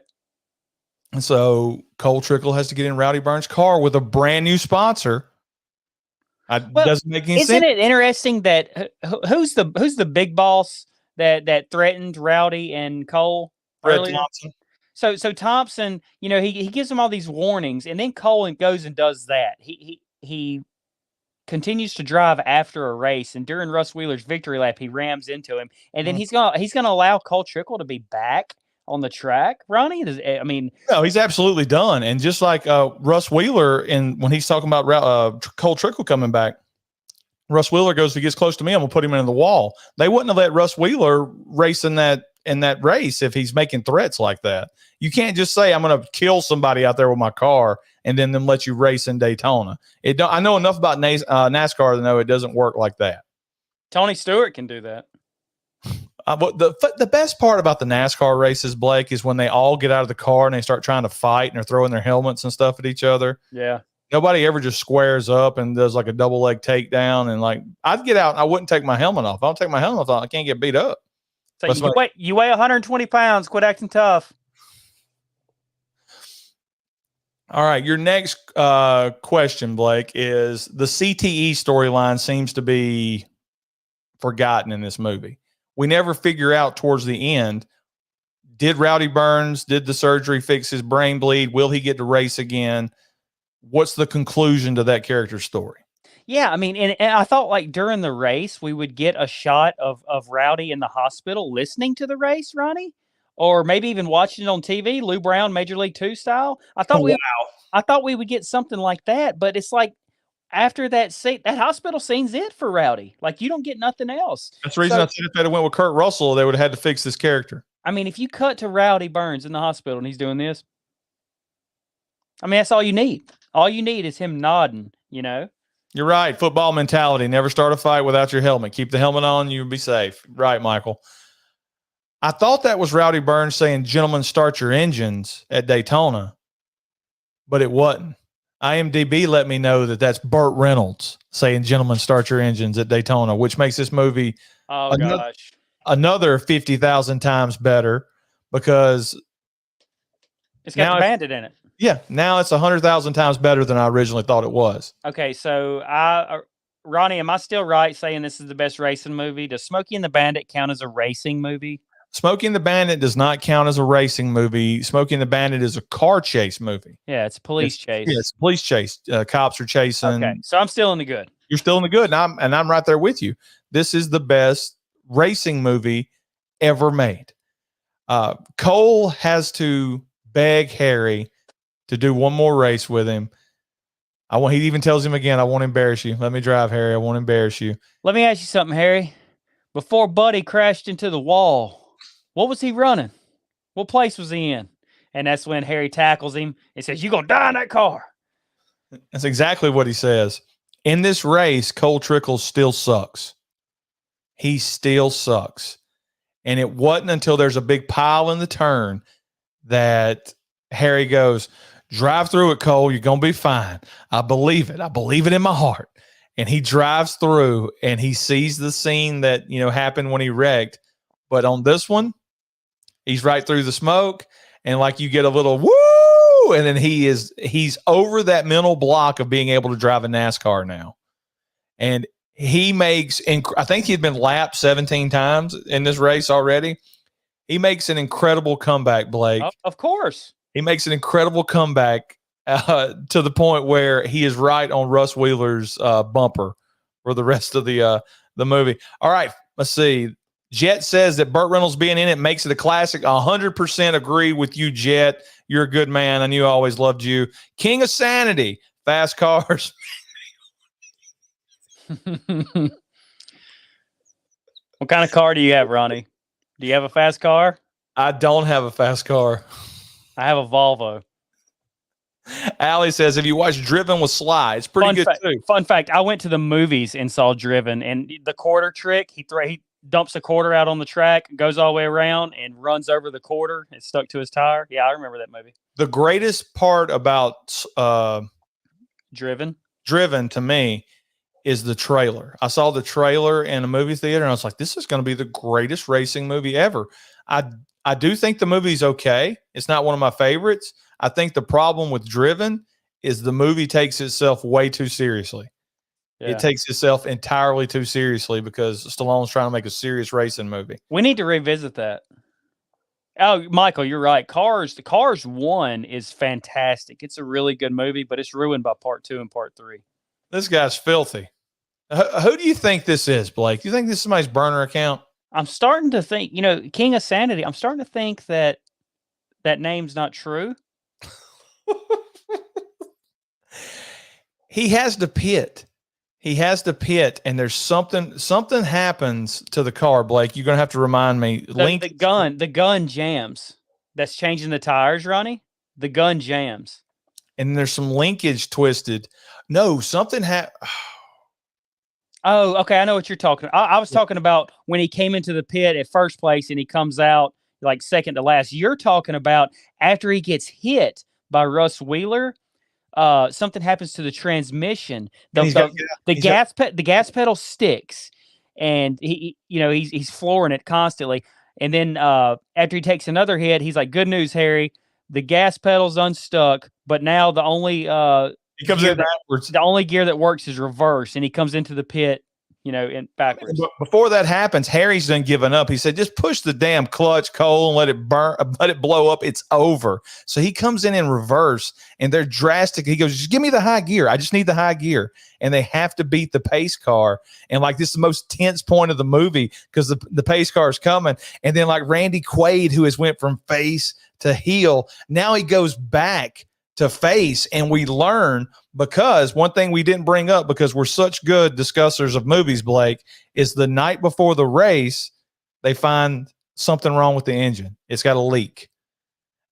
And so Cole Trickle has to get in Rowdy Burns' car with a brand new sponsor. Doesn't make any sense. Isn't it interesting that who's the big boss that threatened Rowdy and Cole? Fred Thompson. So Thompson, he gives them all these warnings, and then Cole goes and does that. He continues to drive after a race, and during Russ Wheeler's victory lap, he rams into him, and then he's gonna allow Cole Trickle to be back on the track. Ronnie, no, he's absolutely done. And just like Russ Wheeler, when he's talking about Cole Trickle coming back, Russ Wheeler goes, "If he gets close to me, I'm gonna put him into the wall." They wouldn't have let Russ Wheeler race in that race if he's making threats like that. You can't just say, "I'm going to kill somebody out there with my car," and then let you race in Daytona. I know enough about NASCAR to know it doesn't work like that. Tony Stewart can do that. But the best part about the NASCAR races, Blake, is when they all get out of the car and they start trying to fight, and they're throwing their helmets and stuff at each other. Yeah. Nobody ever just squares up and does like a double leg takedown. And I'd get out and I wouldn't take my helmet off. If I don't take my helmet off, I can't get beat up. So you weigh 120 pounds. Quit acting tough. All right. Your next question, Blake, is the CTE storyline seems to be forgotten in this movie. We never figure out towards the end, did Rowdy Burns, did the surgery fix his brain bleed? Will he get to race again? What's the conclusion to that character's story? Yeah, and I thought during the race, we would get a shot of Rowdy in the hospital listening to the race, Ronnie, or maybe even watching it on TV, Lou Brown, Major League 2 style. I thought we would get something like that, but it's like after that scene, that hospital scene's it for Rowdy. Like, you don't get nothing else. That's the reason I said if they'd have went with Kurt Russell, they would have had to fix this character. I mean, if you cut to Rowdy Burns in the hospital and he's doing this, I mean, that's all you need. All you need is him nodding, you know? You're right. Football mentality. Never start a fight without your helmet. Keep the helmet on, you'll be safe. Right, Michael. I thought that was Rowdy Burns saying, gentlemen, start your engines at Daytona, but it wasn't. IMDb let me know that that's Burt Reynolds saying, gentlemen, start your engines at Daytona, which makes this movie another 50,000 times better because it's got the bandit in it. Yeah, now it's 100,000 times better than I originally thought it was. Okay, so Ronnie, am I still right saying this is the best racing movie? Does Smokey and the Bandit count as a racing movie? Smokey and the Bandit does not count as a racing movie. Smokey and the Bandit is a car chase movie. Yeah, it's a police chase. Yeah, it's a police chase. Cops are chasing. Okay, so I'm still in the good. You're still in the good, and I'm right there with you. This is the best racing movie ever made. Cole has to beg Harry to do one more race with him. He even tells him again, I won't embarrass you. Let me drive, Harry. I won't embarrass you. Let me ask you something, Harry. Before Buddy crashed into the wall, what was he running? What place was he in? And that's when Harry tackles him and says, you're going to die in that car. That's exactly what he says. In this race, Cole Trickle still sucks. He still sucks. And it wasn't until there's a big pile in the turn that Harry goes, drive through it, Cole. You're going to be fine. I believe it. I believe it in my heart. And he drives through and he sees the scene that, happened when he wrecked. But on this one, he's right through the smoke. And like you get a little woo. And then he's over that mental block of being able to drive a NASCAR now. And he makes, I think he'd been lapped 17 times in this race already. He makes an incredible comeback, Blake. Of course. He makes an incredible comeback to the point where he is right on Russ Wheeler's bumper for the rest of the movie. All right, let's see. Jet says that Burt Reynolds being in it makes it a classic. 100% agree with you, Jet. You're a good man. I knew I always loved you. King of Sanity, fast cars. What kind of car do you have, Ronnie? Do you have a fast car? I don't have a fast car. I have a Volvo. Allie says, have you watched Driven with Sly? It's pretty good too. Fun fact, I went to the movies and saw Driven, and the quarter trick, he dumps a quarter out on the track, goes all the way around, and runs over the quarter. It's stuck to his tire. Yeah, I remember that movie. The greatest part about Driven to me is the trailer. I saw the trailer in a movie theater, and I was like, this is going to be the greatest racing movie ever. I do think the movie's okay. It's not one of my favorites. I think the problem with Driven is the movie takes itself way too seriously. Yeah. It takes itself entirely too seriously because Stallone's trying to make a serious racing movie. We need to revisit that. Oh, Michael, you're right. Cars 1 is fantastic. It's a really good movie, but it's ruined by part 2 and part 3. This guy's filthy. Who do you think this is, Blake? Do you think this is somebody's burner account? I'm starting to think, King of Sanity, I'm starting to think that name's not true. He has to pit. And there's something happens to the car, Blake. You're going to have to remind me. The gun jams. That's changing the tires, Ronnie. The gun jams. And there's some linkage twisted. No, something Oh, okay. I know what you're talking about. I was talking about when he came into the pit at first place and he comes out like second to last. You're talking about after he gets hit by Russ Wheeler, something happens to the transmission. The gas pedal sticks, and he's flooring it constantly. And then after he takes another hit, he's like, "Good news, Harry. The gas pedal's unstuck, but now the only he comes in backwards. The only gear that works is reverse," and he comes into the pit, in backwards. But before that happens, Harry's done given up. He said, "Just push the damn clutch, Cole, and let it blow up. It's over." So he comes in reverse, and they're drastic. He goes, "Just give me the high gear. I just need the high gear." And they have to beat the pace car. And like this is the most tense point of the movie because the pace car is coming. And then like Randy Quaid, who has went from face to heel, now he goes back to face. And we learn, because one thing we didn't bring up, because we're such good discussers of movies, Blake, is the night before the race, they find something wrong with the engine. It's got a leak.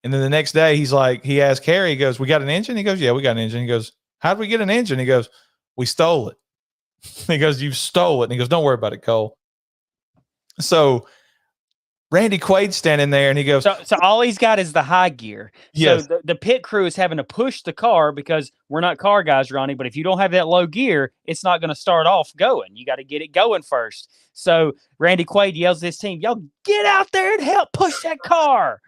And then the next day he asked Harry, he goes, "We got an engine?" He goes, "Yeah, we got an engine." He goes, "How'd we get an engine?" He goes, "We stole it." He goes, "You stole it." And he goes, "Don't worry about it, Cole." So Randy Quaid's standing there and he goes, So all he's got is the high gear. Yes. So the pit crew is having to push the car because we're not car guys, Ronnie. But if you don't have that low gear, it's not going to start off going. You got to get it going first. So Randy Quaid yells at his team, "Y'all get out there and help push that car."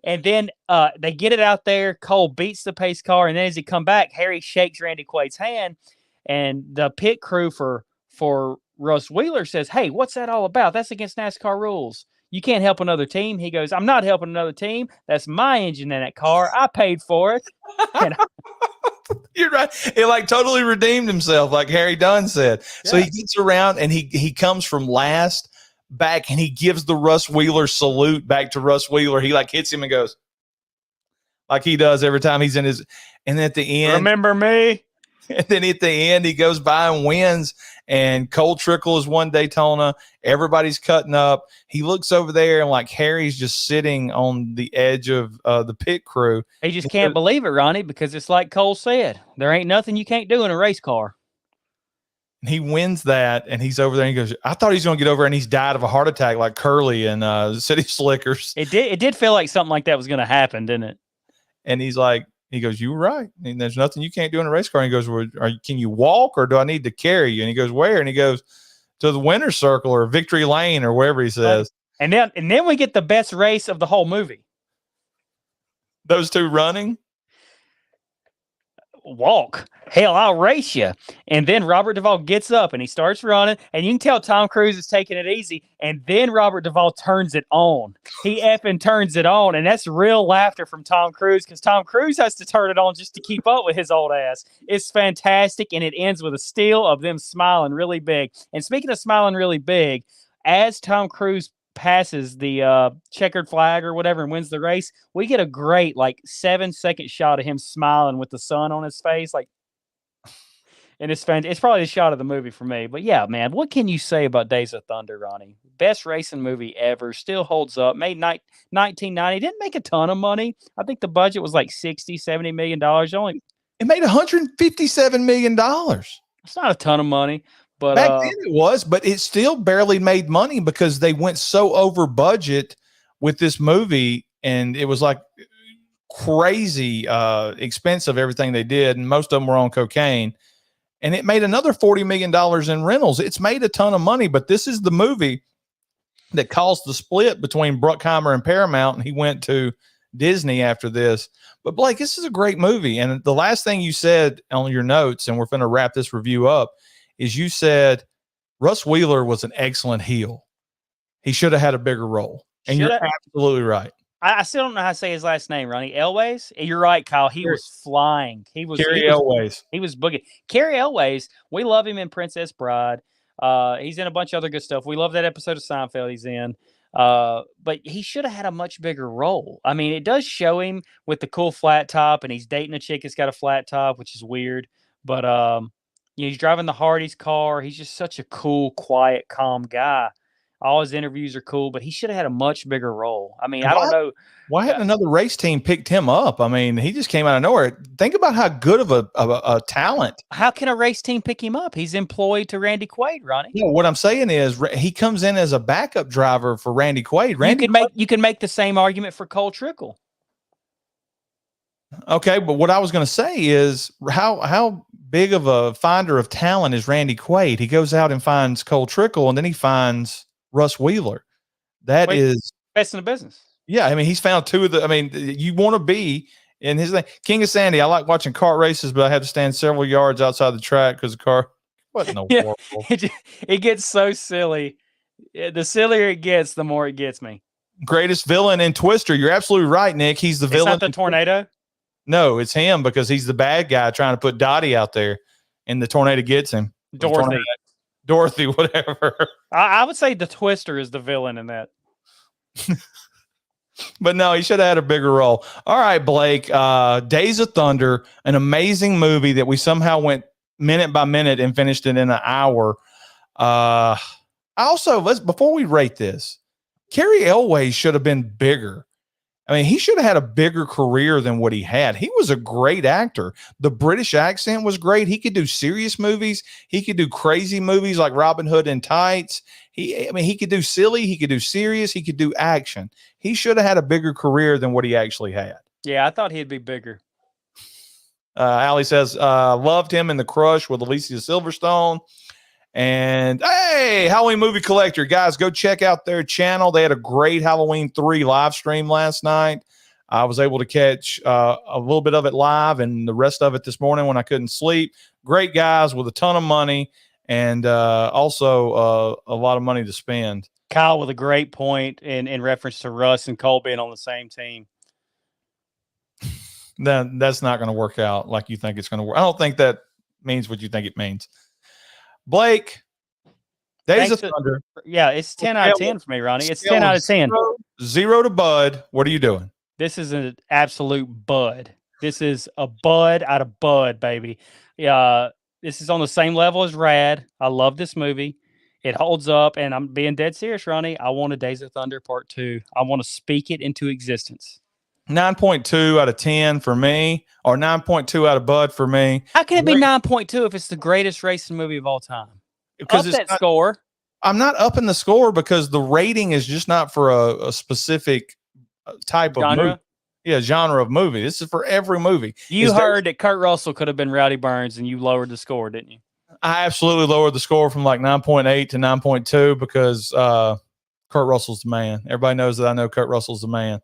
And then they get it out there. Cole beats the pace car. And then as he come back, Harry shakes Randy Quaid's hand. And the pit crew for Russ Wheeler says, "Hey, what's that all about? That's against NASCAR rules. You can't help another team." He goes, "I'm not helping another team. That's my engine in that car. I paid for it." And You're right. It like totally redeemed himself, like Harry Dunn said. So he gets around and he comes from last back and he gives the Russ Wheeler salute back to Russ Wheeler. He like hits him and goes, like he does every time he's in his, and then at the end, "Remember me?" And then at the end, he goes by and wins. And Cole Trickle has won Daytona. Everybody's cutting up. He looks over there and like Harry's just sitting on the edge of the pit crew. He just can't believe it, Ronnie, because it's like Cole said, there ain't nothing you can't do in a race car. He wins that, and he's over there, and he goes, "I thought he's going to get over," and he's died of a heart attack like Curly and City Slickers. It did feel like something like that was going to happen, didn't it? And he's like, he goes, "You were right. I mean, there's nothing you can't do in a race car." And he goes, "Well, can you walk, or do I need to carry you?" And he goes, "Where?" And he goes, "To the winner's circle or victory lane," or wherever he says. And then we get the best race of the whole movie. Those two running. Walk. Hell, I'll race you. And then Robert Duvall gets up and he starts running, and you can tell Tom Cruise is taking it easy. And then Robert Duvall turns it on. He effing turns it on, and that's real laughter from Tom Cruise, because Tom Cruise has to turn it on just to keep up with his old ass. It's fantastic, and it ends with a steal of them smiling really big. And speaking of smiling really big, as Tom Cruise passes the checkered flag or whatever and wins the race, we get a great like 7-second shot of him smiling with the sun on his face, like, and it's probably the shot of the movie for me. But yeah, man, what can you say about Days of Thunder, Ronnie? Best racing movie ever, still holds up. Made 1990, didn't make a ton of money. I think the budget was like $60-70 million. Only it made $157 million. It's not a ton of money. But back then it was, but it still barely made money because they went so over budget with this movie, and it was like crazy expensive, everything they did, and most of them were on cocaine. And it made another $40 million in rentals. It's made a ton of money, but this is the movie that caused the split between Bruckheimer and Paramount, and he went to Disney after this. But Blake, this is a great movie. And the last thing you said on your notes, and we're going to wrap this review up, is you said Russ Wheeler was an excellent heel. He should have had a bigger role. And you're absolutely right. I still don't know how to say his last name, Ronnie. Elways? You're right, Kyle. He was flying. Carrie Elways. He was boogieing. Carrie Elways, we love him in Princess Bride. He's in a bunch of other good stuff. We love that episode of Seinfeld he's in. But he should have had a much bigger role. I mean, it does show him with the cool flat top, and he's dating a chick that's got a flat top, which is weird. But he's driving the Hardy's car. He's just such a cool, quiet, calm guy. All his interviews are cool, but he should have had a much bigger role. I mean, I don't know. Why hadn't another race team picked him up? I mean, he just came out of nowhere. Think about how good of a talent. How can a race team pick him up? He's employed to Randy Quaid, Ronnie. No, what I'm saying is he comes in as a backup driver for Randy Quaid. You can make the same argument for Cole Trickle. Okay, but what I was going to say is how big of a finder of talent is Randy Quaid? He goes out and finds Cole Trickle, and then he finds Russ Wheeler. That is best in the business. Yeah, I mean, he's found two of the. I mean, you want to be in his thing. King of Sandy. I like watching kart races, but I had to stand several yards outside the track because the car. What in the world? It gets so silly. The sillier it gets, the more it gets me. Greatest villain in Twister. You're absolutely right, Nick. He's the villain. It's not the tornado. No, it's him because he's the bad guy trying to put Dottie out there, and the tornado gets him. Dorothy, whatever. I would say the Twister is the villain in that. But no, he should have had a bigger role. All right, Blake. Days of Thunder, an amazing movie that we somehow went minute by minute and finished it in an hour. Also, before we rate this, Cary Elwes should have been bigger. I mean, he should have had a bigger career than what he had. He was a great actor. The British accent was great. He could do serious movies. He could do crazy movies like Robin Hood in Tights. He could do silly. He could do serious. He could do action. He should have had a bigger career than what he actually had. Yeah, I thought he'd be bigger. Allie says, loved him in The Crush with Alicia Silverstone. And hey, Halloween Movie Collector, guys, go check out their channel. They had a great Halloween 3 live stream last night. I was able to catch a little bit of it live and the rest of it this morning when I couldn't sleep. Great guys with a ton of money and also a lot of money to spend. Kyle with a great point in reference to Russ and Cole being on the same team. That's not going to work out like you think it's going to work. I don't think that means what you think it means. Blake, Days of Thunder. Yeah, it's 10 out of 10 for me, Ronnie. It's 10 out of 10. 0 to Bud. What are you doing? This is an absolute bud. This is a bud out of bud, baby. This is on the same level as Rad. I love this movie. It holds up, and I'm being dead serious, Ronnie. I want a Days of Thunder Part 2. I want to speak it into existence. 9.2 out of 10 for me, or 9.2 out of Bud for me. How can it be 9.2 if it's the greatest racing movie of all time? Because Up that score. I'm not upping the score because the rating is just not for a specific type of movie. Yeah, genre of movie. This is for every movie. You heard that Kurt Russell could have been Rowdy Burns, and you lowered the score, didn't you? I absolutely lowered the score from like 9.8 to 9.2 because Kurt Russell's the man. Everybody knows that I know Kurt Russell's the man.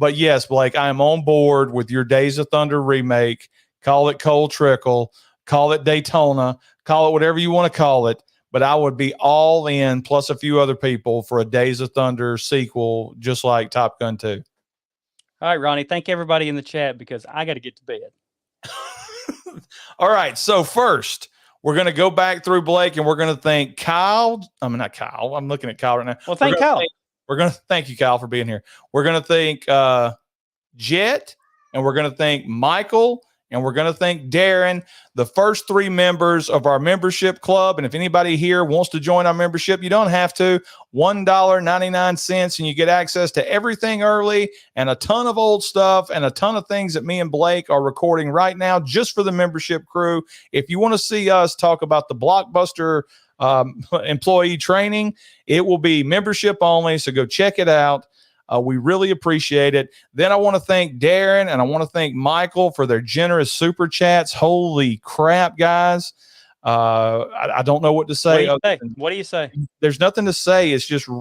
But yes, Blake, I am on board with your Days of Thunder remake. Call it Cole Trickle, call it Daytona, call it whatever you want to call it. But I would be all in, plus a few other people, for a Days of Thunder sequel, just like Top Gun 2. All right, Ronnie, thank everybody in the chat because I got to get to bed. All right, so first, we're going to go back through Blake, and we're going to thank Kyle. I mean, not Kyle. I'm looking at Kyle right now. Well, thank Kyle. We're going to thank you, Kyle, for being here. We're going to thank Jet, and we're going to thank Michael, and we're going to thank Darren, the first 3 members of our membership club. And if anybody here wants to join our membership, you don't have to. $1.99, and you get access to everything early and a ton of old stuff and a ton of things that me and Blake are recording right now just for the membership crew. If you want to see us talk about the Blockbuster employee training, it will be membership only, so go check it out. We really appreciate it. Then I want to thank Darren and I want to thank Michael for their generous super chats. Holy crap, guys. I don't know what to say. What do you say? There's nothing to say. It's just a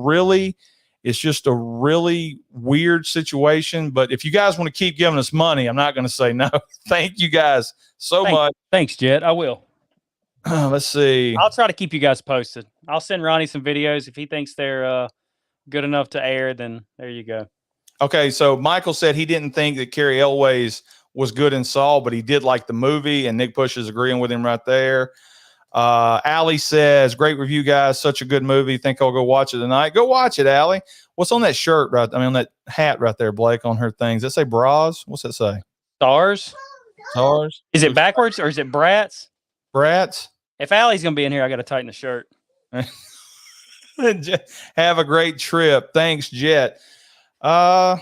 really weird situation. But if you guys want to keep giving us money, I'm not going to say no. Thank you guys so much. Thanks, Jet. I will. Let's see. I'll try to keep you guys posted. I'll send Ronnie some videos. If he thinks they're good enough to air, then there you go. Okay, so Michael said he didn't think that Cary Elwes was good in Saw, but he did like the movie, and Nick Push is agreeing with him right there. Allie says, great review, guys. Such a good movie. Think I'll go watch it tonight. Go watch it, Allie. What's on that shirt on that hat right there, Blake, on her things? Does that say bras? What's that say? Stars. Stars? Is it backwards or is it brats? Brats? If Allie's going to be in here, I got to tighten the shirt. Have a great trip. Thanks, Jet. I'm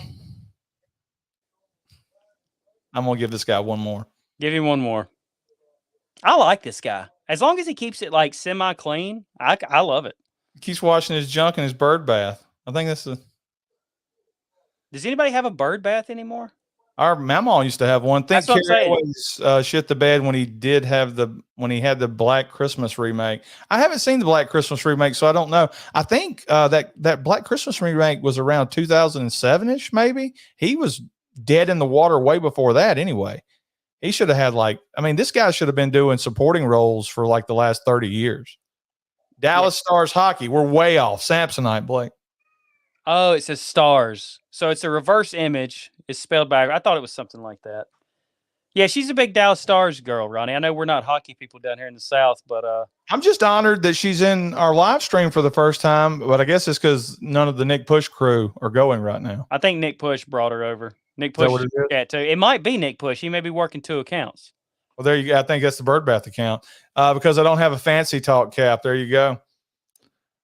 going to give this guy one more. Give him one more. I like this guy. As long as he keeps it like semi-clean, I love it. He keeps washing his junk in his bird bath. I think that's Does anybody have a bird bath anymore? Our mama used to have one. That's what I'm saying. Always shit the bed when he had the Black Christmas remake. I haven't seen the Black Christmas remake, so I don't know. I think that Black Christmas remake was around 2007-ish, maybe. He was dead in the water way before that anyway. He should have had this guy should have been doing supporting roles for like the last 30 years. Dallas Stars hockey. We're way off. Samsonite, Blake. Oh, it says stars. So it's a reverse image. It's spelled back. I thought it was something like that. Yeah, she's a big Dallas Stars girl, Ronnie. I know we're not hockey people down here in the South, but I'm just honored that she's in our live stream for the first time, but I guess it's because none of the Nick Push crew are going right now. I think Nick Push brought her over. Nick Is that Push, what it is? yeah, too. It might be Nick Push. He may be working 2 accounts. Well, there you go. I think that's the Birdbath account because I don't have a fancy talk cap. There you go.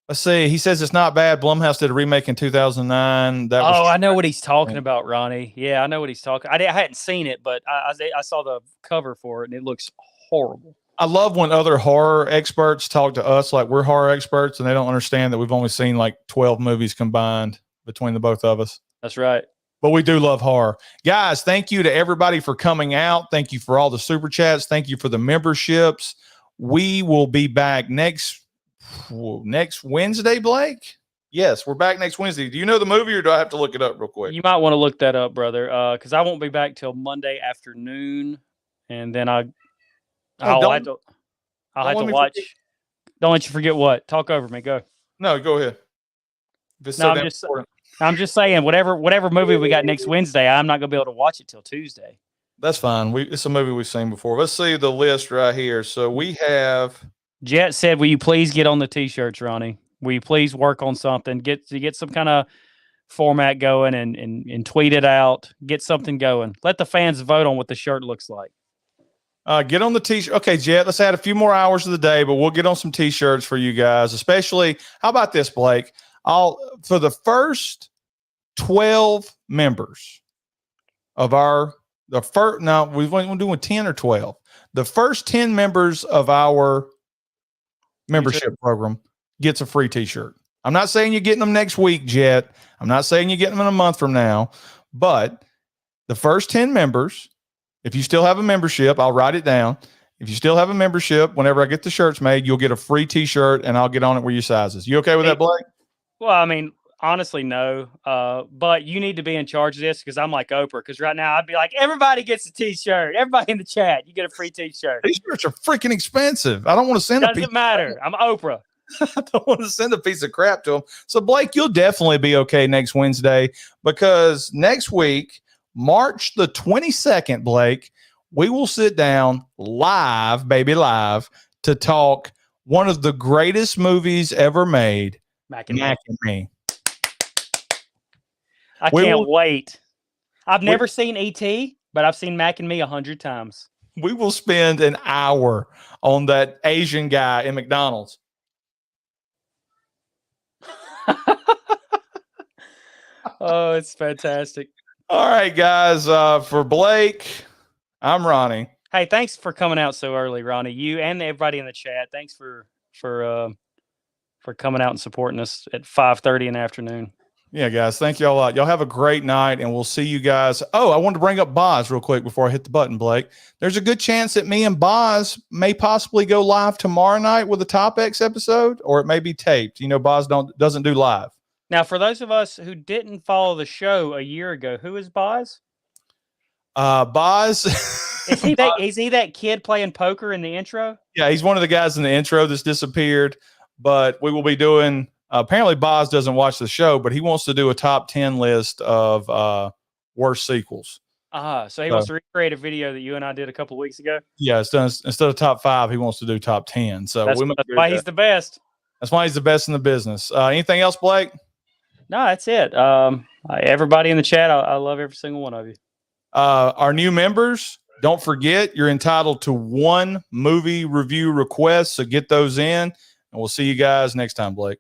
Let's see. He says it's not bad. Blumhouse did a remake in 2009. I know what he's talking about, Ronnie. Yeah, I know what he's talking. I hadn't seen it, but I saw the cover for it, and it looks horrible. I love when other horror experts talk to us like we're horror experts, and they don't understand that we've only seen like 12 movies combined between the both of us. That's right. But we do love horror. Guys, thank you to everybody for coming out. Thank you for all the super chats. Thank you for the memberships. We will be back next Wednesday, Blake? Yes, we're back next Wednesday. Do you know the movie or do I have to look it up real quick? You might want to look that up, brother, because I won't be back till Monday afternoon, and then I'll have to watch. Don't let you forget what. Talk over me. Go. No, go ahead. I'm just saying, whatever movie we got next Wednesday, I'm not gonna be able to watch it till Tuesday. That's fine. It's a movie we've seen before. Let's see the list right here. So we have. Jet said, "Will you please get on the t-shirts, Ronnie? Will you please work on something? Get some kind of format going and tweet it out. Get something going. Let the fans vote on what the shirt looks like." Get on the t-shirt. Okay, Jet, let's add a few more hours of the day, but we'll get on some t-shirts for you guys. Especially, how about this, Blake? For the first 12 members of we're doing 10 or 12. The first 10 members of our membership program gets a free t-shirt. I'm not saying you're getting them next week, Jet. I'm not saying you're getting them in a month from now, but the first 10 members, if you still have a membership, I'll write it down. If you still have a membership, whenever I get the shirts made, you'll get a free t-shirt and I'll get on it with your sizes. You okay with that, Blake? Well, I mean, honestly, no. But you need to be in charge of this because I'm like Oprah. Because right now I'd be like, everybody gets a t-shirt. Everybody in the chat, you get a free t-shirt. T-shirts are freaking expensive. I don't want to send Doesn't matter. I'm Oprah. I don't want to send a piece of crap to them. So, Blake, you'll definitely be okay next Wednesday because next week, March the 22nd, Blake, we will sit down live, to talk one of the greatest movies ever made, Mac and Me. I can't wait. I've never seen E.T., but I've seen Mac and Me 100 times. We will spend an hour on that Asian guy in McDonald's. Oh, it's fantastic. All right, guys. For Blake, I'm Ronnie. Hey, thanks for coming out so early, Ronnie. You and everybody in the chat. Thanks for coming out and supporting us at 5:30 in the afternoon. Yeah, guys. Thank y'all a lot. Y'all have a great night, and we'll see you guys. Oh, I wanted to bring up Boz real quick before I hit the button, Blake. There's a good chance that me and Boz may possibly go live tomorrow night with a Top X episode, or it may be taped. You know, Boz doesn't do live. Now, for those of us who didn't follow the show a year ago, who is Boz? Boz. Is he that kid playing poker in the intro? Yeah, he's one of the guys in the intro that's disappeared. But we will be doing. Apparently, Boz doesn't watch the show, but he wants to do a top 10 list of worst sequels. So he wants to recreate a video that you and I did a couple of weeks ago. Yeah, it's done. Instead of top 5, he wants to do top 10. So that's why he's the best. That's why he's the best in the business. Anything else, Blake? No, that's it. Everybody in the chat, I love every single one of you. Our new members, don't forget, you're entitled to 1 movie review request, so get those in, and we'll see you guys next time, Blake.